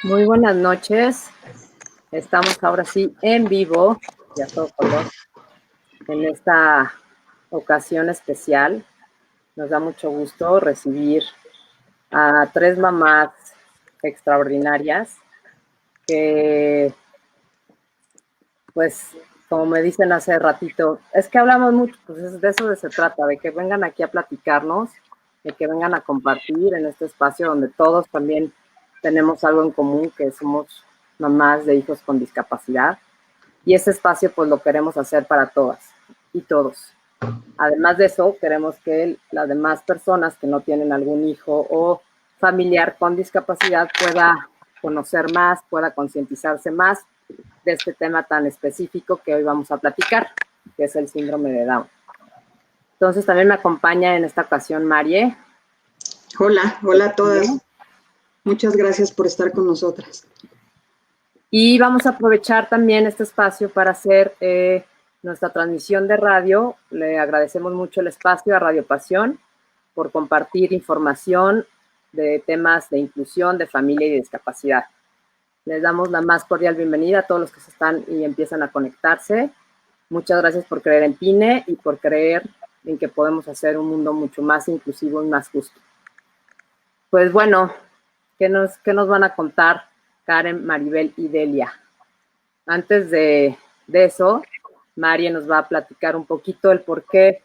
Muy buenas noches. Estamos ahora sí en vivo y a todo color en esta ocasión especial. Nos da mucho gusto recibir a tres mamás extraordinarias que, pues, como me dicen hace ratito, es que hablamos mucho, pues de eso se trata, de que vengan aquí a platicarnos, de que vengan a compartir en este espacio donde todos también tenemos algo en común, que somos mamás de hijos con discapacidad. Y ese espacio pues lo queremos hacer para todas y todos. Además de eso, queremos que las demás personas que no tienen algún hijo o familiar con discapacidad pueda conocer más, pueda concientizarse más de este tema tan específico que hoy vamos a platicar, que es el síndrome de Down. Entonces también me acompaña en esta ocasión Marie. Hola a todas. Muchas gracias por estar con nosotras. Y vamos a aprovechar también este espacio para hacer nuestra transmisión de radio. Le agradecemos mucho el espacio a Radio Pasión por compartir información de temas de inclusión, de familia y de discapacidad. Les damos la más cordial bienvenida a todos los que se están y empiezan a conectarse. Muchas gracias por creer en PINE y por creer en que podemos hacer un mundo mucho más inclusivo y más justo. Pues bueno, ¿qué nos van a contar Karen, Maribel y Delia? Antes de eso, Marie nos va a platicar un poquito el por qué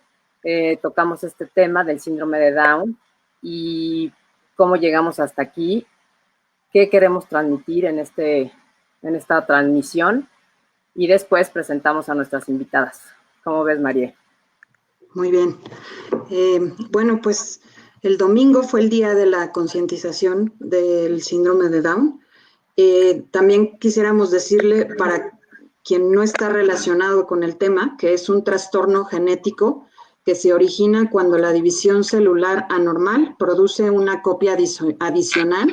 tocamos este tema del síndrome de Down y cómo llegamos hasta aquí, qué queremos transmitir en esta transmisión, y después presentamos a nuestras invitadas. ¿Cómo ves, Marie? Muy bien. Bueno, pues el domingo fue el día de la concientización del síndrome de Down. También quisiéramos decirle, para quien no está relacionado con el tema, que es un trastorno genético que se origina cuando la división celular anormal produce una copia adicional,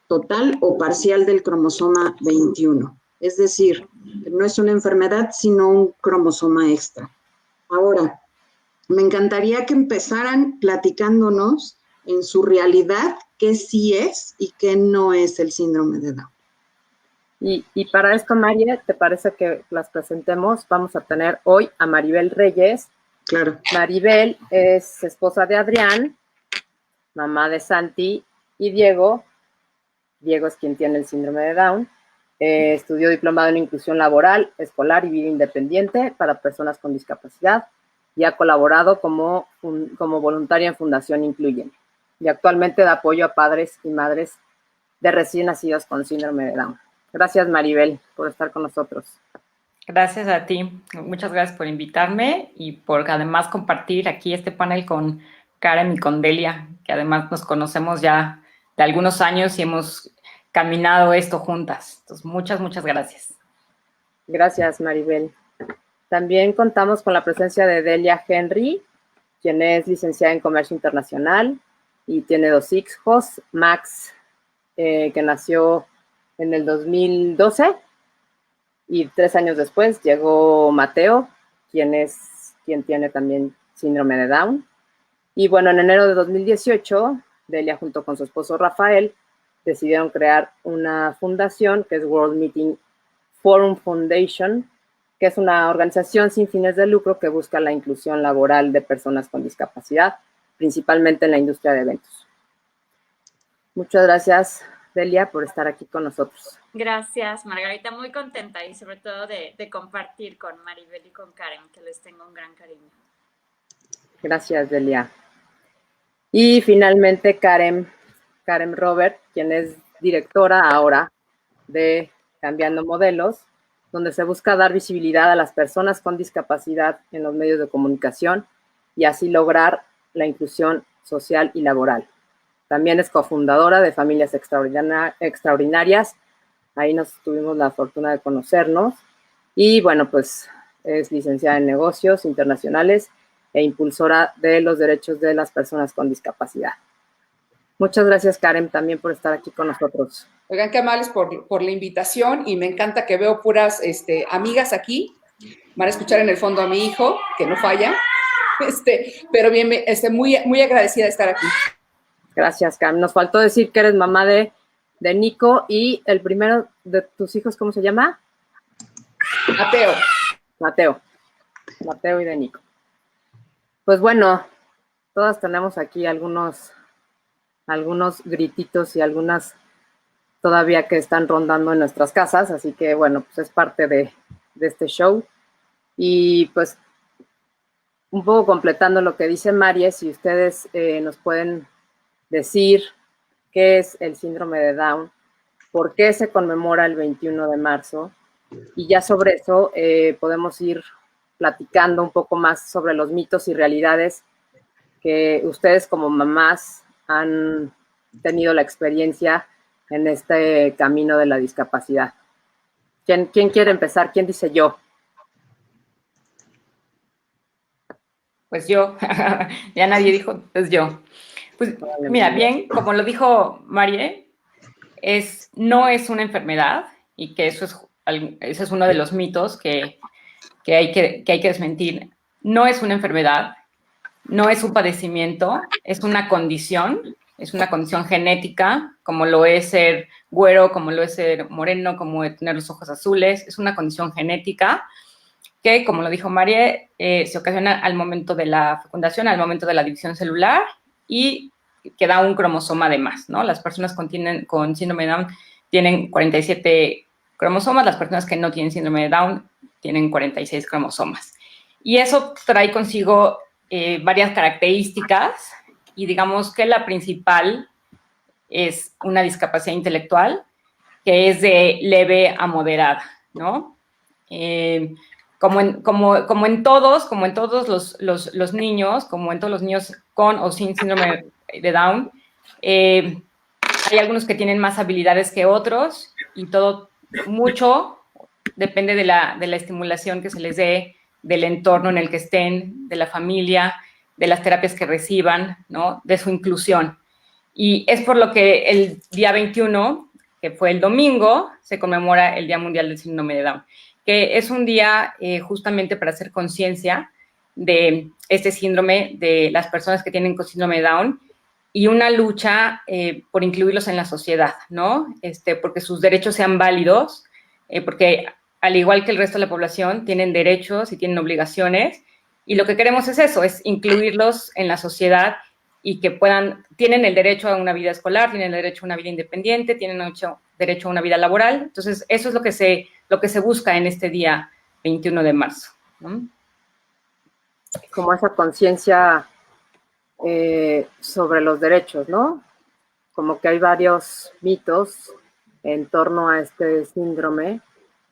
total o parcial del cromosoma 21. Es decir, no es una enfermedad, sino un cromosoma extra. Ahora, me encantaría que empezaran platicándonos en su realidad qué sí es y qué no es el síndrome de Down. Y para esto, Marie, ¿te parece que las presentemos? Vamos a tener hoy a Maribel Reyes. Claro. Maribel es esposa de Adrián, mamá de Santi y Diego. Diego es quien tiene el síndrome de Down. Estudió diplomado en inclusión laboral, escolar y vida independiente para personas con discapacidad y ha colaborado como voluntaria en Fundación Incluyen. Y actualmente da apoyo a padres y madres de recién nacidos con síndrome de Down. Gracias, Maribel, por estar con nosotros. Gracias a ti. Muchas gracias por invitarme y por además compartir aquí este panel con Karen y con Delia, que además nos conocemos ya de algunos años y hemos caminado esto juntas. Entonces, muchas gracias. Gracias, Maribel. También contamos con la presencia de Delia Henry, quien es licenciada en Comercio Internacional y tiene 2 hijos, Max, que nació en el 2012, y 3 años después llegó Mateo, quien tiene también síndrome de Down. Y bueno, en enero de 2018, Delia junto con su esposo Rafael decidieron crear una fundación que es World Meeting Forum Foundation, que es una organización sin fines de lucro que busca la inclusión laboral de personas con discapacidad, principalmente en la industria de eventos. Muchas gracias, Delia, por estar aquí con nosotros. Gracias, Margarita. Muy contenta y sobre todo de compartir con Maribel y con Karen, que les tengo un gran cariño. Gracias, Delia. Y finalmente Karen Robert, quien es directora ahora de Cambiando Modelos, donde se busca dar visibilidad a las personas con discapacidad en los medios de comunicación y así lograr la inclusión social y laboral. También es cofundadora de Familias Extraordinarias. Ahí nos tuvimos la fortuna de conocernos. Y bueno, pues es licenciada en negocios internacionales e impulsora de los derechos de las personas con discapacidad. Muchas gracias, Karen, también por estar aquí con nosotros. Oigan, qué amables por la invitación y me encanta que veo puras amigas aquí. Van a escuchar en el fondo a mi hijo, que no falla. Pero bien, muy agradecida de estar aquí. Gracias, Karen. Nos faltó decir que eres mamá de de Nico, y el primero de tus hijos, ¿cómo se llama? Mateo y de Nico. Pues bueno, todas tenemos aquí algunos grititos y algunas todavía que están rondando en nuestras casas, así que bueno, pues es parte de este show. Y pues un poco completando lo que dice Marie, si ustedes nos pueden decir qué es el síndrome de Down, por qué se conmemora el 21 de marzo, y ya sobre eso podemos ir platicando un poco más sobre los mitos y realidades que ustedes como mamás han tenido la experiencia en este camino de la discapacidad. ¿Quién quiere empezar? ¿Quién dice yo? Pues yo, ya nadie dijo, pues yo. Pues mira, bien, como lo dijo Marie, no es una enfermedad, y que ese es uno de los mitos que hay que desmentir. No es una enfermedad, no es un padecimiento, es una condición genética, como lo es ser güero, como lo es ser moreno, como tener los ojos azules. Es una condición genética que, como lo dijo Marie, se ocasiona al momento de la fecundación, al momento de la división celular, y que da un cromosoma de más, ¿no? Las personas con síndrome de Down tienen 47 cromosomas, las personas que no tienen síndrome de Down tienen 46 cromosomas. Y eso trae consigo varias características, y digamos que la principal es una discapacidad intelectual que es de leve a moderada, ¿no? Como en todos los niños, como en todos los niños con o sin síndrome de Down, hay algunos que tienen más habilidades que otros, y todo mucho depende de la estimulación que se les dé, del entorno en el que estén, de la familia, de las terapias que reciban, ¿no? De su inclusión. Y es por lo que el día 21, que fue el domingo, se conmemora el Día Mundial del Síndrome de Down, que es un día justamente para hacer conciencia de este síndrome, de las personas que tienen síndrome de Down, y una lucha por incluirlos en la sociedad, ¿no? Porque sus derechos sean válidos, porque al igual que el resto de la población, tienen derechos y tienen obligaciones, y lo que queremos es eso, es incluirlos en la sociedad, y que tienen el derecho a una vida escolar, tienen el derecho a una vida independiente, tienen derecho a una vida laboral. Entonces, eso es lo que se busca en este día 21 de marzo, ¿no? Como esa conciencia sobre los derechos, ¿no? Como que hay varios mitos en torno a este síndrome,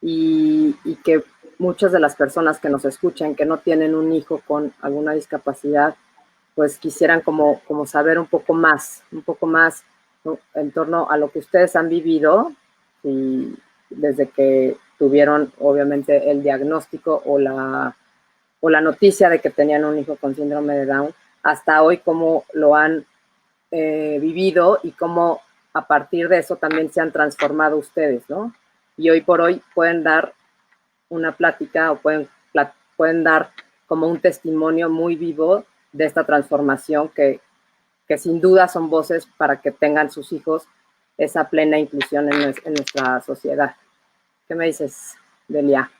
y que muchas de las personas que nos escuchan, que no tienen un hijo con alguna discapacidad, pues quisieran como saber un poco más, ¿no? En torno a lo que ustedes han vivido, y desde que tuvieron obviamente el diagnóstico o la noticia de que tenían un hijo con síndrome de Down, hasta hoy cómo lo han vivido, y cómo a partir de eso también se han transformado ustedes, ¿no? Y hoy por hoy pueden dar una plática, o pueden dar como un testimonio muy vivo de esta transformación, que sin duda son voces para que tengan sus hijos esa plena inclusión en nuestra sociedad. ¿Qué me dices, Delia?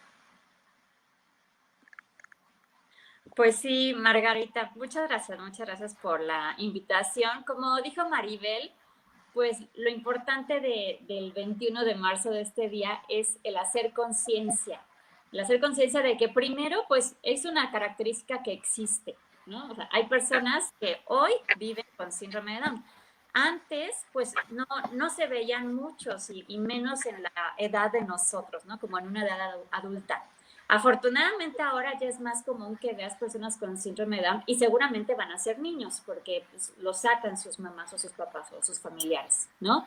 Pues sí, Margarita, muchas gracias por la invitación. Como dijo Maribel, pues lo importante del 21 de marzo de este día es el hacer conciencia de que primero, pues es una característica que existe, ¿no? O sea, hay personas que hoy viven con síndrome de Down. Antes, pues no se veían muchos, y menos en la edad de nosotros, ¿no? Como en una edad adulta. Afortunadamente ahora ya es más común que veas personas con síndrome de Down, y seguramente van a ser niños porque pues, lo sacan sus mamás o sus papás o sus familiares, ¿no?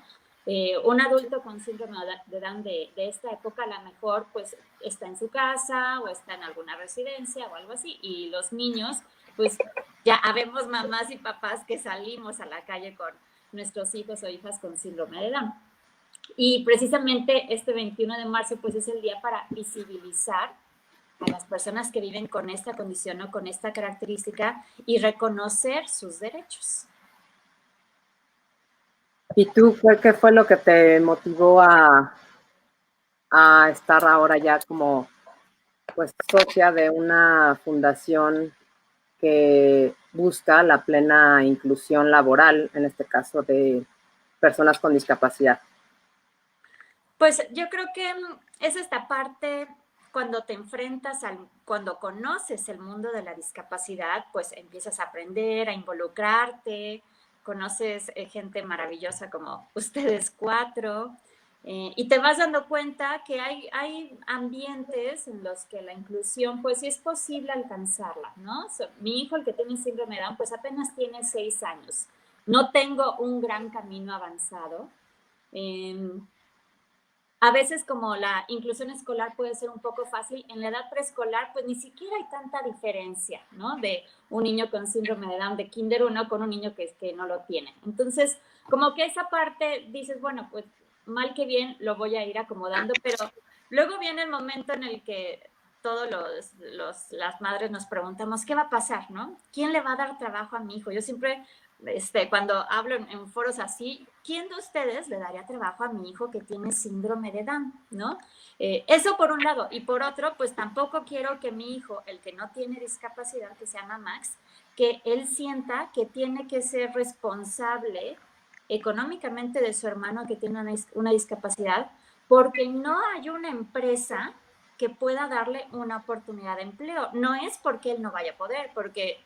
Un adulto con síndrome de Down de esta época a lo mejor pues está en su casa o está en alguna residencia o algo así, y los niños pues ya habemos mamás y papás que salimos a la calle con nuestros hijos o hijas con síndrome de Down. Y precisamente este 21 de marzo pues es el día para visibilizar a las personas que viven con esta condición o con esta característica, y reconocer sus derechos. ¿Y tú qué fue lo que te motivó a estar ahora ya como pues socia de una fundación que busca la plena inclusión laboral, en este caso de personas con discapacidad? Pues yo creo que es esta parte cuando te enfrentas cuando conoces el mundo de la discapacidad, pues empiezas a aprender, a involucrarte, conoces gente maravillosa como ustedes cuatro, y te vas dando cuenta que hay ambientes en los que la inclusión, pues sí es posible alcanzarla, ¿no? Mi hijo, el que tiene síndrome de Down, pues apenas tiene 6 años. No tengo un gran camino avanzado. A veces como la inclusión escolar puede ser un poco fácil, en la edad preescolar pues ni siquiera hay tanta diferencia, ¿no? De un niño con síndrome de Down de Kinder 1 con un niño que no lo tiene. Entonces, como que esa parte dices, bueno, pues mal que bien lo voy a ir acomodando, pero luego viene el momento en el que todos las madres nos preguntamos, ¿qué va a pasar, no? ¿Quién le va a dar trabajo a mi hijo? Yo siempre cuando hablo en foros así, ¿quién de ustedes le daría trabajo a mi hijo que tiene síndrome de Down, ¿no? Eso por un lado. Y por otro, pues tampoco quiero que mi hijo, el que no tiene discapacidad, que se llama Max, que él sienta que tiene que ser responsable económicamente de su hermano que tiene una discapacidad, porque no hay una empresa que pueda darle una oportunidad de empleo. No es porque él no vaya a poder, porque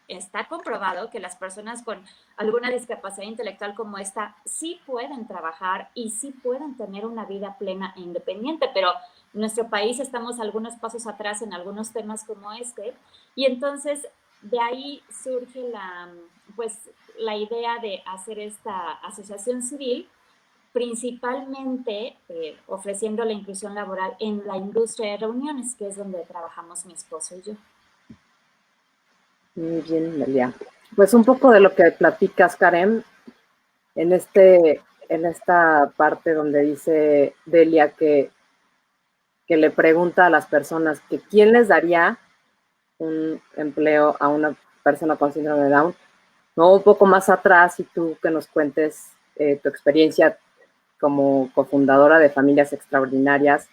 está comprobado que las personas con alguna discapacidad intelectual como esta sí pueden trabajar y sí pueden tener una vida plena e independiente, pero en nuestro país estamos algunos pasos atrás en algunos temas como este, y entonces de ahí surge la idea de hacer esta asociación civil, principalmente ofreciendo la inclusión laboral en la industria de reuniones, que es donde trabajamos mi esposo y yo. Muy bien, Delia. Pues un poco de lo que platicas, Karen, en esta parte donde dice Delia que le pregunta a las personas que quién les daría un empleo a una persona con síndrome de Down, ¿no? Un poco más atrás, y tú que nos cuentes tu experiencia como cofundadora de Familias Extraordinarias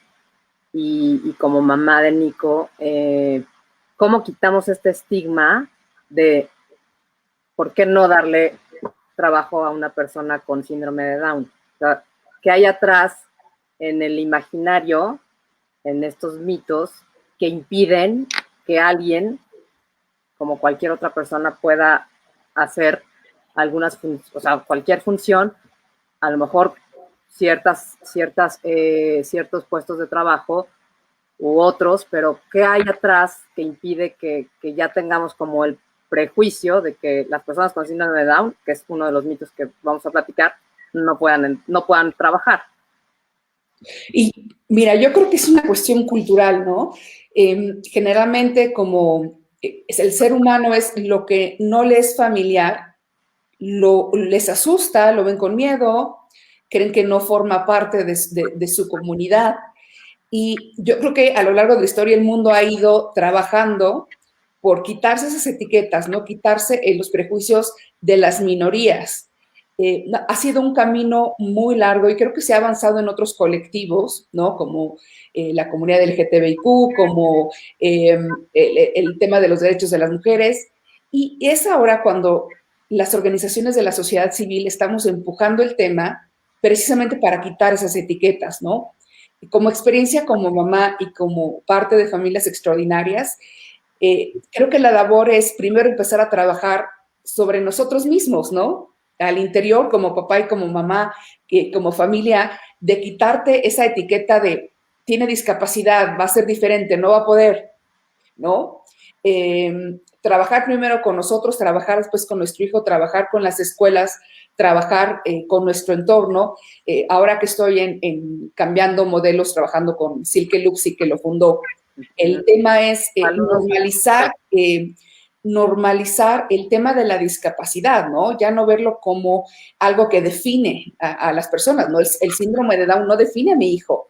y como mamá de Nico, ¿cómo quitamos este estigma de por qué no darle trabajo a una persona con síndrome de Down? O sea, ¿qué hay atrás en el imaginario, en estos mitos, que impiden que alguien, como cualquier otra persona, pueda hacer cualquier función, a lo mejor ciertos puestos de trabajo u otros, pero ¿qué hay atrás que impide que ya tengamos como el prejuicio de que las personas con síndrome de Down, que es uno de los mitos que vamos a platicar, no puedan trabajar? Y mira, yo creo que es una cuestión cultural, ¿no? Generalmente como el ser humano es lo que no le es familiar, les asusta, lo ven con miedo, creen que no forma parte de su comunidad. Y yo creo que a lo largo de la historia el mundo ha ido trabajando por quitarse esas etiquetas, ¿no? Quitarse los prejuicios de las minorías. Ha sido un camino muy largo y creo que se ha avanzado en otros colectivos, ¿no? Como la comunidad LGTBIQ, como el tema de los derechos de las mujeres. Y es ahora cuando las organizaciones de la sociedad civil estamos empujando el tema precisamente para quitar esas etiquetas, ¿no? Como experiencia como mamá y como parte de Familias Extraordinarias, creo que la labor es primero empezar a trabajar sobre nosotros mismos, ¿no? Al interior, como papá y como mamá, como familia, de quitarte esa etiqueta de tiene discapacidad, va a ser diferente, no va a poder, ¿no? Trabajar primero con nosotros, trabajar después con nuestro hijo, trabajar con las escuelas, trabajar con nuestro entorno. Ahora que estoy cambiando modelos, trabajando con Silke Luxi, que lo fundó, el tema es normalizar el tema de la discapacidad, ¿no? Ya no verlo como algo que define a las personas, ¿no? El síndrome de Down no define a mi hijo,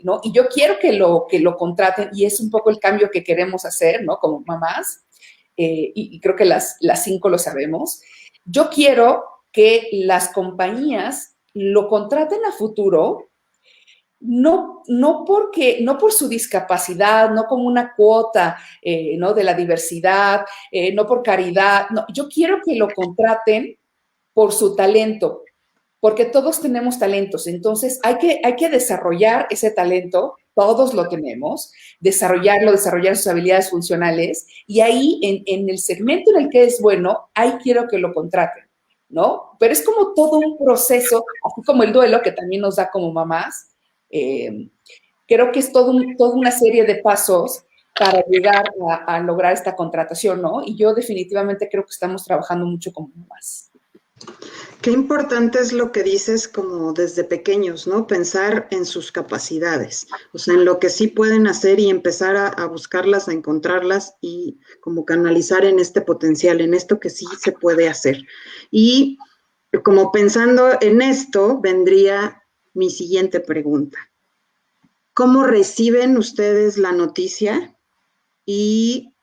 ¿no? Y yo quiero que lo contraten, y es un poco el cambio que queremos hacer, ¿no? Como mamás, y creo que las 5 lo sabemos. Yo quiero que las compañías lo contraten a futuro, no por su discapacidad, no como una cuota, ¿no? De la diversidad, no por caridad. No, yo quiero que lo contraten por su talento, porque todos tenemos talentos. Entonces, hay que desarrollar ese talento, todos lo tenemos, desarrollar sus habilidades funcionales, y ahí, en el segmento en el que es bueno, ahí quiero que lo contraten, ¿no? Pero es como todo un proceso, así como el duelo, que también nos da como mamás. Creo que es toda una serie de pasos para llegar a lograr esta contratación, ¿no? Y yo definitivamente creo que estamos trabajando mucho como mamás. Qué importante es lo que dices como desde pequeños, ¿no? Pensar en sus capacidades, o sea, en lo que sí pueden hacer y empezar a buscarlas, a encontrarlas y como canalizar en este potencial, en esto que sí se puede hacer. Y como pensando en esto, vendría mi siguiente pregunta. ¿Cómo reciben ustedes la noticia y,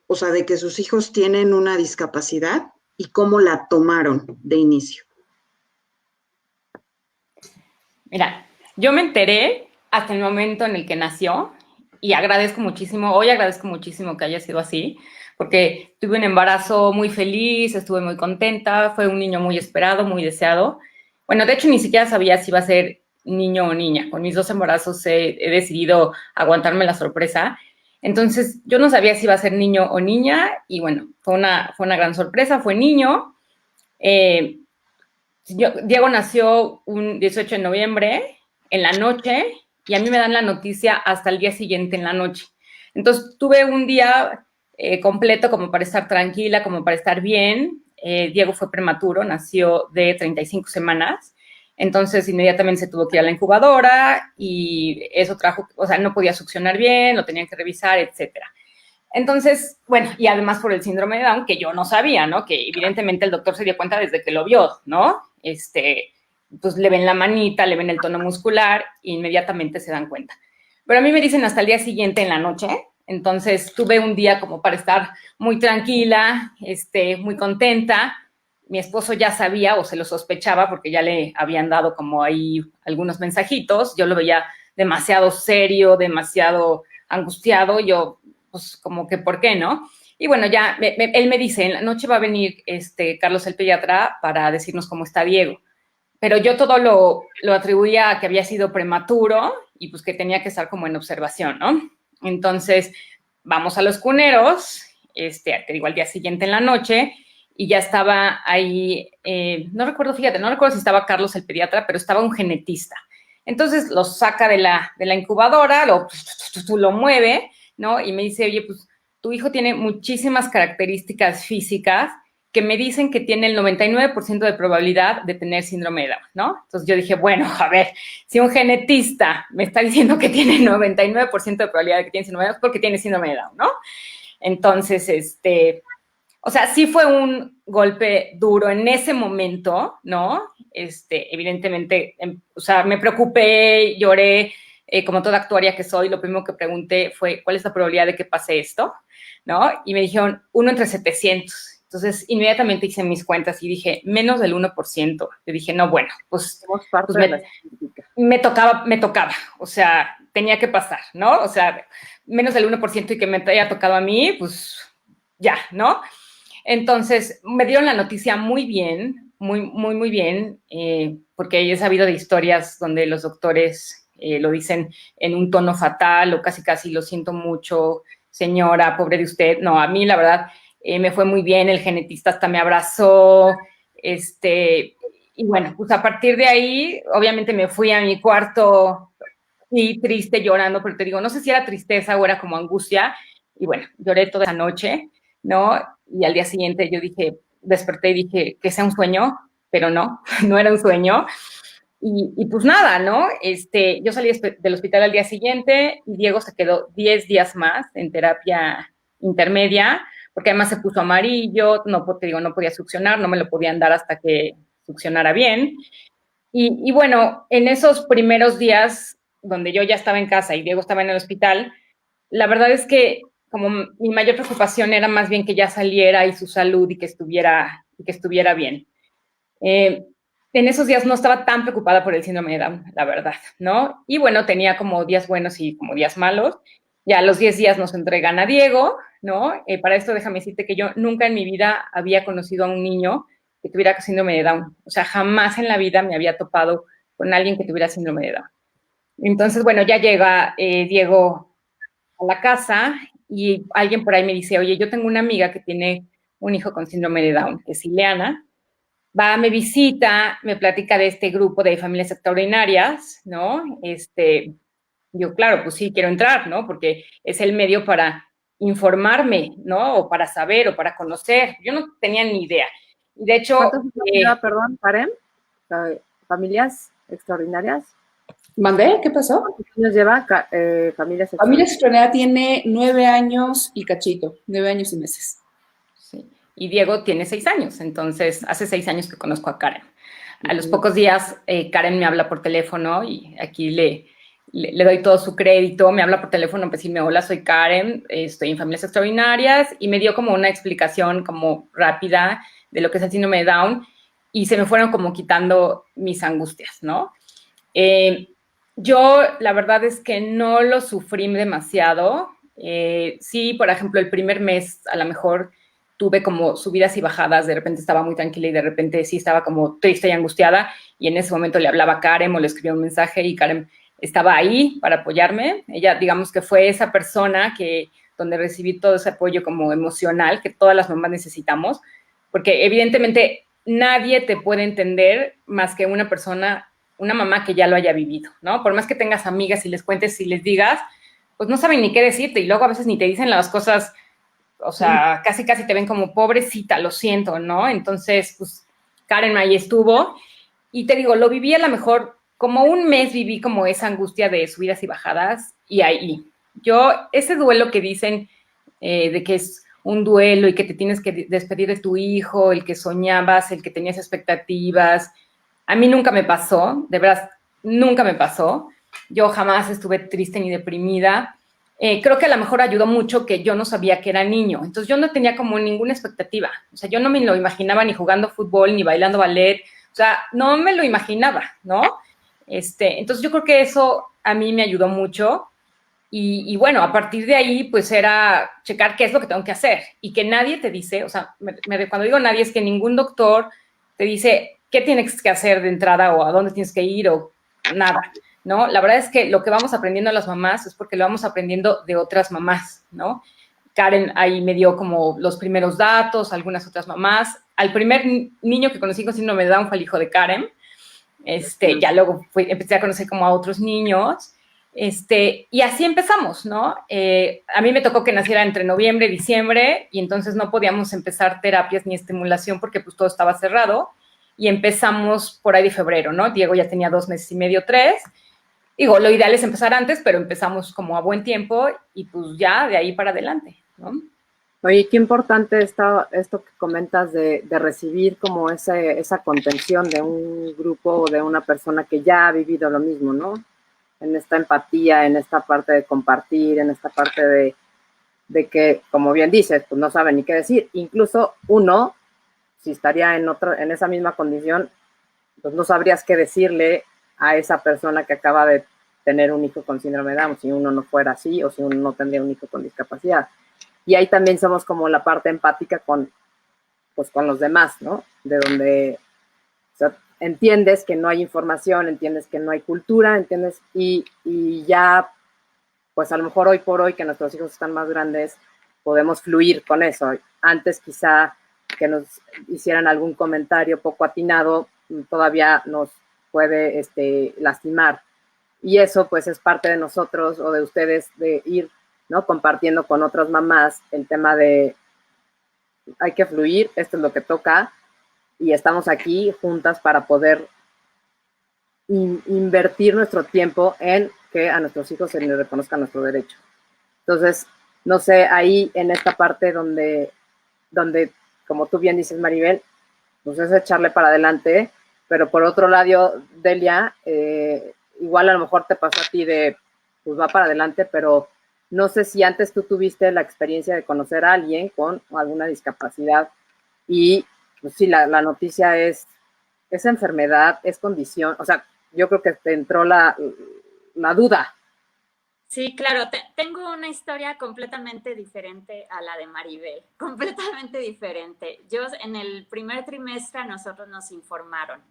o sea, de que sus hijos tienen una discapacidad y cómo la tomaron de inicio? Mira, yo me enteré hasta el momento en el que nació y agradezco muchísimo que haya sido así, porque tuve un embarazo muy feliz, estuve muy contenta, fue un niño muy esperado, muy deseado. Bueno, de hecho ni siquiera sabía si iba a ser niño o niña. Con mis 2 embarazos he decidido aguantarme la sorpresa. Entonces, yo no sabía si iba a ser niño o niña y bueno, fue una gran sorpresa, fue niño. Diego nació un 18 de noviembre en la noche y a mí me dan la noticia hasta el día siguiente en la noche. Entonces tuve un día completo como para estar tranquila, como para estar bien. Diego fue prematuro, nació de 35 semanas. Entonces inmediatamente se tuvo que ir a la incubadora y eso trajo, o sea, no podía succionar bien, lo tenían que revisar, etcétera. Entonces, bueno, y además por el síndrome de Down, que yo no sabía, ¿no? Que evidentemente el doctor se dio cuenta desde que lo vio, ¿no? Pues le ven la manita, le ven el tono muscular e inmediatamente se dan cuenta. Pero a mí me dicen hasta el día siguiente en la noche, entonces tuve un día como para estar muy tranquila, muy contenta. Mi esposo ya sabía o se lo sospechaba porque ya le habían dado como ahí algunos mensajitos. Yo lo veía demasiado serio, demasiado angustiado. Yo, pues como que, ¿por qué no? Y bueno, ya él me dice, en la noche va a venir Carlos el pediatra para decirnos cómo está Diego. Pero yo todo lo atribuía a que había sido prematuro y pues que tenía que estar como en observación, ¿no? Entonces, vamos a los cuneros, te digo, al día siguiente en la noche, y ya estaba ahí, no recuerdo si estaba Carlos el pediatra, pero estaba un genetista. Entonces lo saca de la incubadora, lo mueve, ¿no? Y me dice, oye, pues tu hijo tiene muchísimas características físicas que me dicen que tiene el 99% de probabilidad de tener síndrome de Down, ¿no? Entonces yo dije, bueno, a ver, si un genetista me está diciendo que tiene 99% de probabilidad de que tiene síndrome de Down, es porque tiene síndrome de Down, ¿no? Entonces, o sea, sí fue un golpe duro en ese momento, ¿no? Evidentemente, o sea, me preocupé, lloré, como toda actuaria que soy, lo primero que pregunté fue, ¿cuál es la probabilidad de que pase esto? ¿No? Y me dijeron, 1 entre 700. Entonces, inmediatamente hice mis cuentas y dije, menos del 1%. Yo dije, no, bueno, pues me tocaba. O sea, tenía que pasar, ¿no? O sea, menos del 1% y que me haya tocado a mí, pues ya, ¿no? Entonces, me dieron la noticia muy bien, muy bien, porque he sabido de historias donde los doctores lo dicen en un tono fatal o casi lo siento mucho, señora, pobre de usted. No, a mí la verdad me fue muy bien, el genetista hasta me abrazó, y bueno, pues a partir de ahí, obviamente me fui a mi cuarto, sí, triste, llorando, pero te digo, no sé si era tristeza o era como angustia, y bueno, lloré toda esa noche, ¿no? Y al día siguiente yo desperté y dije, que sea un sueño, pero no, no era un sueño. Y pues nada, ¿no? Yo salí del hospital al día siguiente y Diego se quedó 10 días más en terapia intermedia, porque además se puso amarillo, no podía succionar, no me lo podían dar hasta que succionara bien. Y bueno, en esos primeros días donde yo ya estaba en casa y Diego estaba en el hospital, la verdad es que como mi mayor preocupación era más bien que ya saliera y su salud y que estuviera bien. En esos días no estaba tan preocupada por el síndrome de Down, la verdad, ¿no? Y bueno, tenía como días buenos y como días malos. Ya a los 10 días nos entregan a Diego, ¿no? Para esto déjame decirte que yo nunca en mi vida había conocido a un niño que tuviera síndrome de Down. O sea, jamás en la vida me había topado con alguien que tuviera síndrome de Down. Entonces, bueno, ya llega Diego a la casa y alguien por ahí me dice, oye, yo tengo una amiga que tiene un hijo con síndrome de Down, que es Ileana, va, me visita, me platica de este grupo de familias extraordinarias, ¿no? Yo, claro, pues sí, quiero entrar, ¿no? Porque es el medio para informarme, ¿no? O para saber, o para conocer. Yo no tenía ni idea. De hecho... ¿Cuántos años, perdón, Karen? ¿Familias extraordinarias? ¿Mandé? ¿Qué pasó? ¿Cuántos años lleva Familias Extraordinarias? Familias Extraordinarias tiene 9 años y cachito, 9 años y meses. Sí. Y Diego tiene 6 años, entonces hace 6 años que conozco a Karen. A los pocos días, Karen me habla por teléfono y aquí le doy todo su crédito, me habla por teléfono para decirme, hola, soy Karen, estoy en Familias Extraordinarias, y me dio como una explicación como rápida de lo que es el síndrome de Down, y se me fueron como quitando mis angustias, ¿no? Yo, la verdad es que no lo sufrí demasiado. Sí, por ejemplo, el primer mes, a lo mejor tuve como subidas y bajadas, de repente estaba muy tranquila y de repente sí estaba como triste y angustiada, y en ese momento le hablaba a Karen o le escribía un mensaje y Karen estaba ahí para apoyarme. Ella, digamos que fue esa persona donde recibí todo ese apoyo como emocional que todas las mamás necesitamos, porque evidentemente nadie te puede entender más que una persona, una mamá que ya lo haya vivido, ¿no? Por más que tengas amigas y les cuentes y les digas, pues no saben ni qué decirte y luego a veces ni te dicen las cosas, o sea, casi te ven como pobrecita, lo siento, ¿no? Entonces, pues Karen ahí estuvo y te digo, lo viví a lo mejor como un mes, viví como esa angustia de subidas y bajadas y ahí. Yo, ese duelo que dicen de que es un duelo y que te tienes que despedir de tu hijo, el que soñabas, el que tenías expectativas, a mí nunca me pasó, de verdad, nunca me pasó. Yo jamás estuve triste ni deprimida. Creo que a lo mejor ayudó mucho que yo no sabía que era niño. Entonces yo no tenía como ninguna expectativa. O sea, yo no me lo imaginaba ni jugando fútbol, ni bailando ballet. O sea, no me lo imaginaba, ¿no? Entonces yo creo que eso a mí me ayudó mucho. Y bueno, a partir de ahí, pues era checar qué es lo que tengo que hacer. Y que nadie te dice, o sea, cuando digo nadie es que ningún doctor te dice qué tienes que hacer de entrada o a dónde tienes que ir o nada, ¿no? La verdad es que lo que vamos aprendiendo a las mamás es porque lo vamos aprendiendo de otras mamás, ¿no? Karen ahí me dio como los primeros datos, algunas otras mamás. Al primer niño que conocí con síndrome de Down fue el hijo de Karen. Ya luego empecé a conocer como a otros niños. Y así empezamos, ¿no? A mí me tocó que naciera entre noviembre y diciembre y entonces no podíamos empezar terapias ni estimulación porque pues todo estaba cerrado y empezamos por ahí de febrero, ¿no? Diego ya tenía 2 meses y medio, 3. Digo, lo ideal es empezar antes, pero empezamos como a buen tiempo y pues ya de ahí para adelante, ¿no? Oye, qué importante esto que comentas de recibir como esa contención de un grupo o de una persona que ya ha vivido lo mismo, ¿no? En esta empatía, en esta parte de compartir, en esta parte de que, como bien dices, pues no sabe ni qué decir. Incluso uno, si estaría en esa misma condición, pues no sabrías qué decirle a esa persona que acaba de tener un hijo con síndrome de Down, si uno no fuera así o si uno no tendría un hijo con discapacidad. Y ahí también somos como la parte empática con los demás, ¿no? De donde, o sea, entiendes que no hay información, entiendes que no hay cultura, entiendes, y ya, pues a lo mejor hoy por hoy que nuestros hijos están más grandes, podemos fluir con eso. Antes quizá que nos hicieran algún comentario poco atinado, todavía nos puede lastimar. Y eso pues es parte de nosotros o de ustedes de ir, ¿no? Compartiendo con otras mamás el tema de hay que fluir, esto es lo que toca y estamos aquí juntas para poder invertir nuestro tiempo en que a nuestros hijos se les reconozca nuestro derecho. Entonces, no sé, ahí en esta parte donde como tú bien dices, Maribel, pues es echarle para adelante, pero por otro lado, Delia, igual a lo mejor te pasó a ti pues va para adelante, pero no sé si antes tú tuviste la experiencia de conocer a alguien con alguna discapacidad y pues sí, la noticia es esa enfermedad es condición, o sea, yo creo que te entró la duda. Sí, claro, tengo una historia completamente diferente a la de Maribel, completamente diferente. Yo en el primer trimestre a nosotros nos informaron,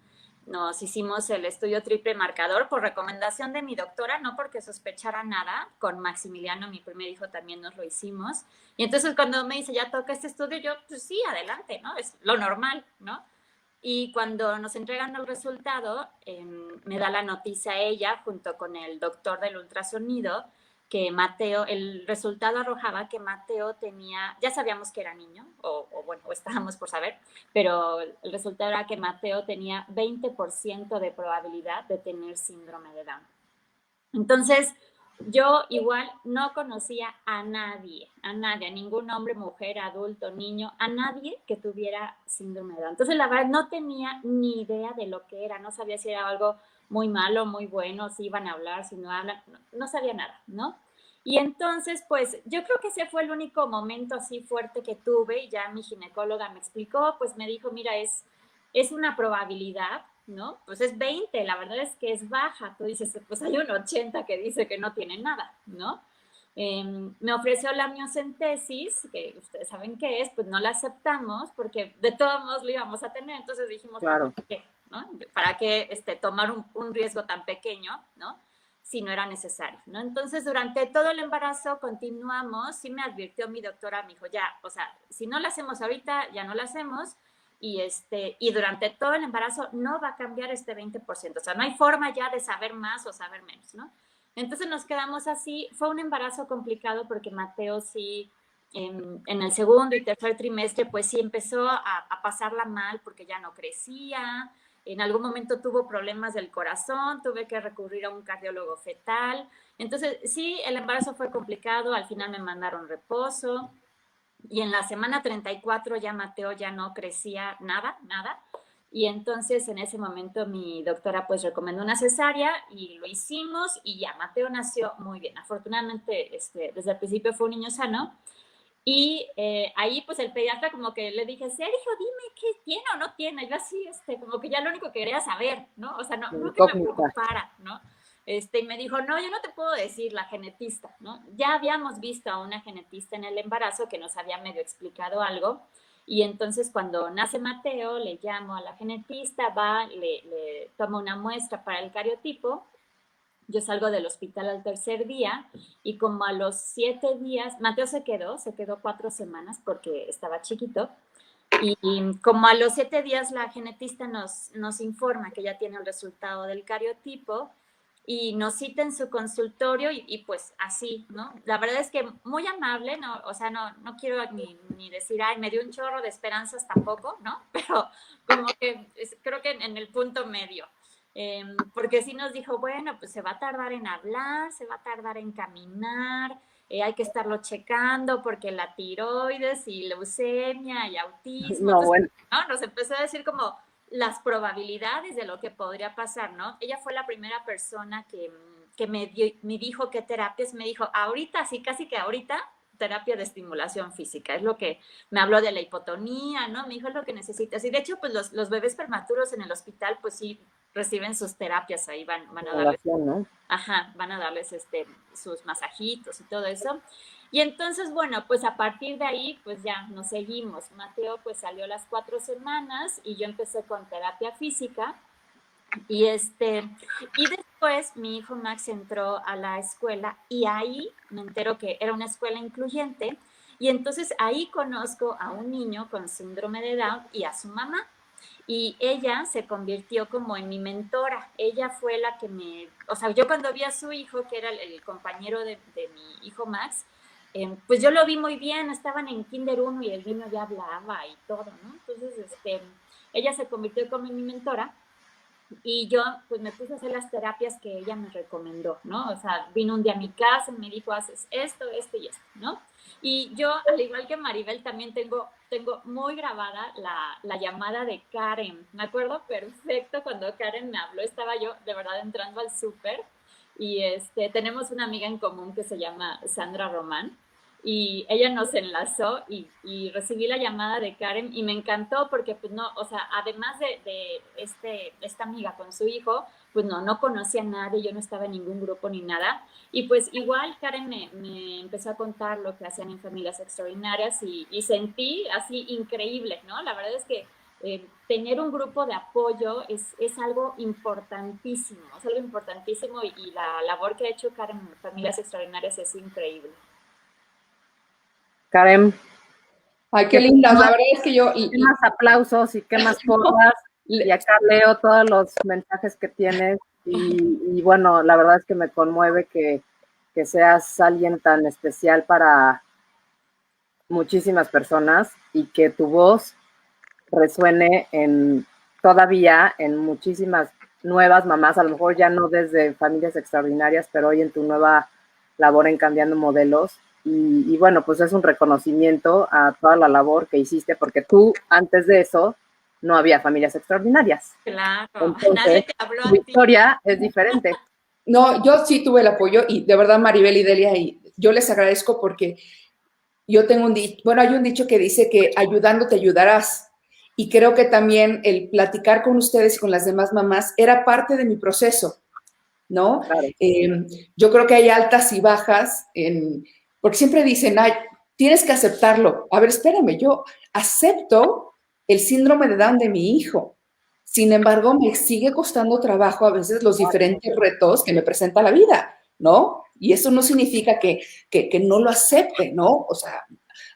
nos hicimos el estudio triple marcador por recomendación de mi doctora, no porque sospechara nada, con Maximiliano, mi primer hijo, también nos lo hicimos. Y entonces cuando me dice, ya toca este estudio, yo, pues sí, adelante, ¿no? Es lo normal, ¿no? Y cuando nos entregan el resultado, me da la noticia ella, junto con el doctor del ultrasonido, que Mateo, el resultado arrojaba que Mateo tenía, ya sabíamos que era niño, o estábamos por saber, pero el resultado era que Mateo tenía 20% de probabilidad de tener síndrome de Down. Entonces, yo igual no conocía a nadie, a ningún hombre, mujer, adulto, niño, a nadie que tuviera síndrome de Down. Entonces, la verdad, no tenía ni idea de lo que era, no sabía si era algo muy malo, muy bueno, si iban a hablar, si no hablan, no sabía nada, ¿no? Y entonces, pues, yo creo que ese fue el único momento así fuerte que tuve, y ya mi ginecóloga me explicó, pues me dijo, mira, es una probabilidad, ¿no? Pues es 20, la verdad es que es baja. Tú dices, pues hay un 80 que dice que no tiene nada, ¿no? Me ofreció la miocentesis, que ustedes saben qué es, pues no la aceptamos porque de todos modos lo íbamos a tener, entonces dijimos, Claro. ¿para qué? ¿No? ¿Para qué tomar un riesgo tan pequeño, ¿no? Si no era necesario, ¿no? Entonces, durante todo el embarazo continuamos, sí me advirtió mi doctora, me dijo, ya, o sea, si no la hacemos ahorita, ya no la hacemos, y durante todo el embarazo no va a cambiar este 20%, o sea, no hay forma ya de saber más o saber menos, ¿no? Entonces nos quedamos así, fue un embarazo complicado porque Mateo sí, en el segundo y tercer trimestre, pues sí empezó a pasarla mal porque ya no crecía, en algún momento tuvo problemas del corazón, tuve que recurrir a un cardiólogo fetal, entonces sí, el embarazo fue complicado, al final me mandaron reposo, y en la semana 34 ya Mateo ya no crecía nada, nada. Y entonces en ese momento mi doctora pues recomendó una cesárea y lo hicimos y ya Mateo nació muy bien. Afortunadamente desde el principio fue un niño sano. Y ahí pues el pediatra como que le dije, Sergio, dime qué tiene o no tiene. Yo así, como que ya lo único que quería saber, ¿no? O sea, no que me preocupara, ¿no? Y me dijo, no, yo no te puedo decir, la genetista, ¿no? Ya habíamos visto a una genetista en el embarazo que nos había medio explicado algo, y entonces cuando nace Mateo, le llamo a la genetista, va, le toma una muestra para el cariotipo, yo salgo del hospital al tercer día, y como a los 7 días, Mateo se quedó 4 semanas porque estaba chiquito, y como a los 7 días la genetista nos informa que ya tiene el resultado del cariotipo, y nos cita en su consultorio y pues así, ¿no? La verdad es que muy amable, ¿no? O sea, no quiero ni decir, ay, me dio un chorro de esperanzas tampoco, ¿no? Pero como que creo que en el punto medio. Porque sí nos dijo, bueno, pues se va a tardar en hablar, se va a tardar en caminar, hay que estarlo checando porque la tiroides y leucemia y autismo. No, Entonces, bueno. ¿no? Nos empezó a decir como las probabilidades de lo que podría pasar, ¿no? Ella fue la primera persona que me dijo qué terapias, me dijo, ahorita, sí, casi que ahorita, terapia de estimulación física, es lo que me habló de la hipotonía, ¿no? Me dijo, es lo que necesitas. Y de hecho, pues los bebés prematuros en el hospital, pues sí, reciben sus terapias, ahí van a darles, ¿no? ajá, van a darles sus masajitos y todo eso. Y entonces, bueno, pues a partir de ahí, pues ya nos seguimos. Mateo pues salió las 4 semanas y yo empecé con terapia física. Y y después mi hijo Max entró a la escuela y ahí me entero que era una escuela incluyente, y entonces ahí conozco a un niño con síndrome de Down y a su mamá. Y ella se convirtió como en mi mentora. Ella fue la que o sea, yo cuando vi a su hijo, que era el compañero de mi hijo Max, pues yo lo vi muy bien, estaban en Kinder 1 y el niño ya hablaba y todo, ¿no? Entonces, ella se convirtió como en mi mentora. Y yo, pues me puse a hacer las terapias que ella me recomendó, ¿no? O sea, vino un día a mi casa y me dijo, haces esto, esto y esto, ¿no? Y yo, al igual que Maribel, también tengo muy grabada la llamada de Karen. Me acuerdo perfecto cuando Karen me habló, estaba yo de verdad entrando al súper y tenemos una amiga en común que se llama Sandra Román. y ella nos enlazó y recibí la llamada de Karen y me encantó porque pues no, o sea, además de esta amiga con su hijo, pues no conocía a nadie, yo no estaba en ningún grupo ni nada. Y pues igual Karen me empezó a contar lo que hacían en Familias Extraordinarias y sentí así increíble, ¿no? La verdad es que tener un grupo de apoyo es algo importantísimo, y la labor que ha hecho Karen en Familias Extraordinarias es increíble. Karen. Ay, qué lindas. La verdad es que yo... ¿Qué más aplausos y qué más porras? Y acá leo todos los mensajes que tienes y bueno, la verdad es que me conmueve que seas alguien tan especial para muchísimas personas y que tu voz resuene todavía en muchísimas nuevas mamás, a lo mejor ya no desde Familias Extraordinarias, pero hoy en tu nueva labor en Cambiando Modelos. Y bueno, pues es un reconocimiento a toda la labor que hiciste, porque tú, antes de eso, no había Familias Extraordinarias. Claro, entonces, nadie te habló a ti. Tu historia es diferente. No, yo sí tuve el apoyo y de verdad Maribel y Delia, y yo les agradezco porque yo tengo hay un dicho que dice que ayudando te ayudarás. Y creo que también el platicar con ustedes y con las demás mamás era parte de mi proceso, ¿no? Claro. Yo creo que hay altas y bajas, porque siempre dicen, ay, tienes que aceptarlo. A ver, espérame, yo acepto el síndrome de Down de mi hijo. Sin embargo, me sigue costando trabajo a veces los diferentes retos que me presenta la vida, ¿no? Y eso no significa que no lo acepte, ¿no? O sea,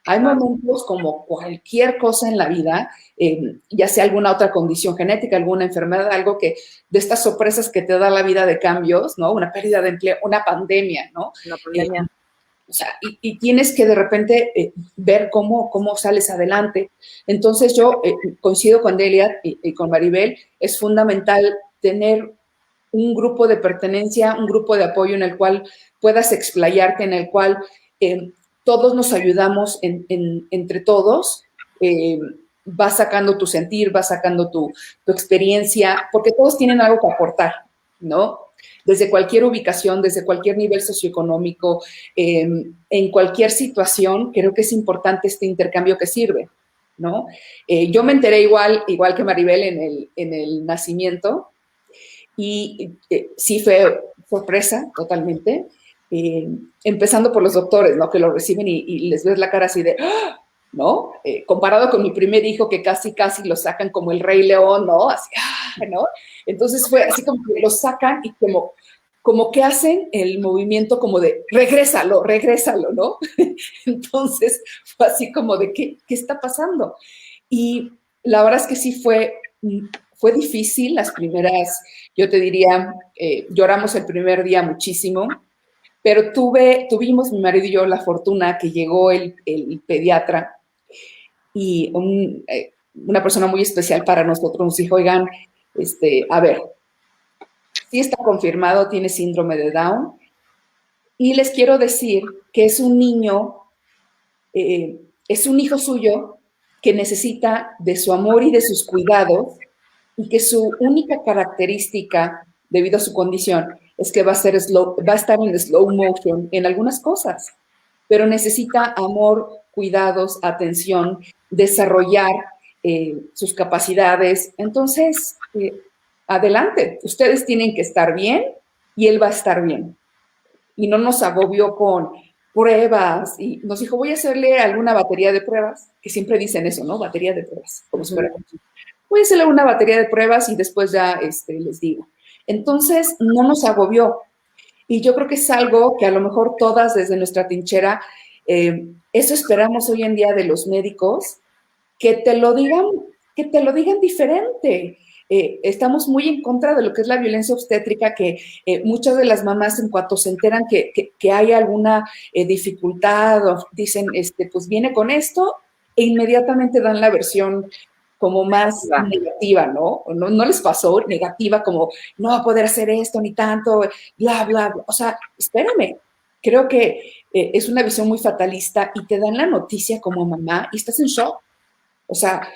hay momentos como cualquier cosa en la vida, ya sea alguna otra condición genética, alguna enfermedad, algo que de estas sorpresas que te da la vida de cambios, ¿no? Una pérdida de empleo, una pandemia, ¿no? Una pandemia. O sea, y tienes que de repente ver cómo sales adelante. Entonces yo coincido con Delia y con Maribel, es fundamental tener un grupo de pertenencia, un grupo de apoyo en el cual puedas explayarte, en el cual todos nos ayudamos entre todos, vas sacando tu sentir, vas sacando tu experiencia, porque todos tienen algo que aportar, ¿no? Desde cualquier ubicación, desde cualquier nivel socioeconómico, en cualquier situación, creo que es importante este intercambio que sirve, ¿no? Yo me enteré igual que Maribel en el nacimiento y sí fue sorpresa totalmente, empezando por los doctores, ¿no? Que lo reciben y les ves la cara así de... ¡ah! ¿No? Comparado con mi primer hijo que casi lo sacan como el Rey León, ¿no? Así, ¿no? Entonces fue así como que lo sacan y como que hacen el movimiento como de regrésalo, ¿no? Entonces fue así como de ¿qué está pasando? Y la verdad es que sí fue difícil las primeras, yo te diría, lloramos el primer día muchísimo, pero tuvimos mi marido y yo la fortuna que llegó el pediatra y una persona muy especial para nosotros nos dijo, oigan, a ver, sí está confirmado, tiene síndrome de Down, y les quiero decir que es un niño, es un hijo suyo que necesita de su amor y de sus cuidados, y que su única característica, debido a su condición, es que va a estar en slow motion en algunas cosas, pero necesita amor, cuidados, atención, desarrollar sus capacidades. Entonces, adelante, ustedes tienen que estar bien y él va a estar bien. Y no nos agobió con pruebas y nos dijo, voy a hacerle alguna batería de pruebas, que siempre dicen eso, ¿no? Batería de pruebas, como si fuera. Voy a hacerle una batería de pruebas y después ya les digo. Entonces, no nos agobió. Y yo creo que es algo que a lo mejor todas desde nuestra trinchera, eso esperamos hoy en día de los médicos, que te lo digan diferente. Estamos muy en contra de lo que es la violencia obstétrica, que muchas de las mamás en cuanto se enteran que hay alguna dificultad, o dicen, pues viene con esto, e inmediatamente dan la versión como más negativa, ¿no? ¿No les pasó negativa como no va a poder hacer esto ni tanto, bla, bla, bla? O sea, espérame, creo que es una visión muy fatalista y te dan la noticia como mamá y estás en shock. O sea,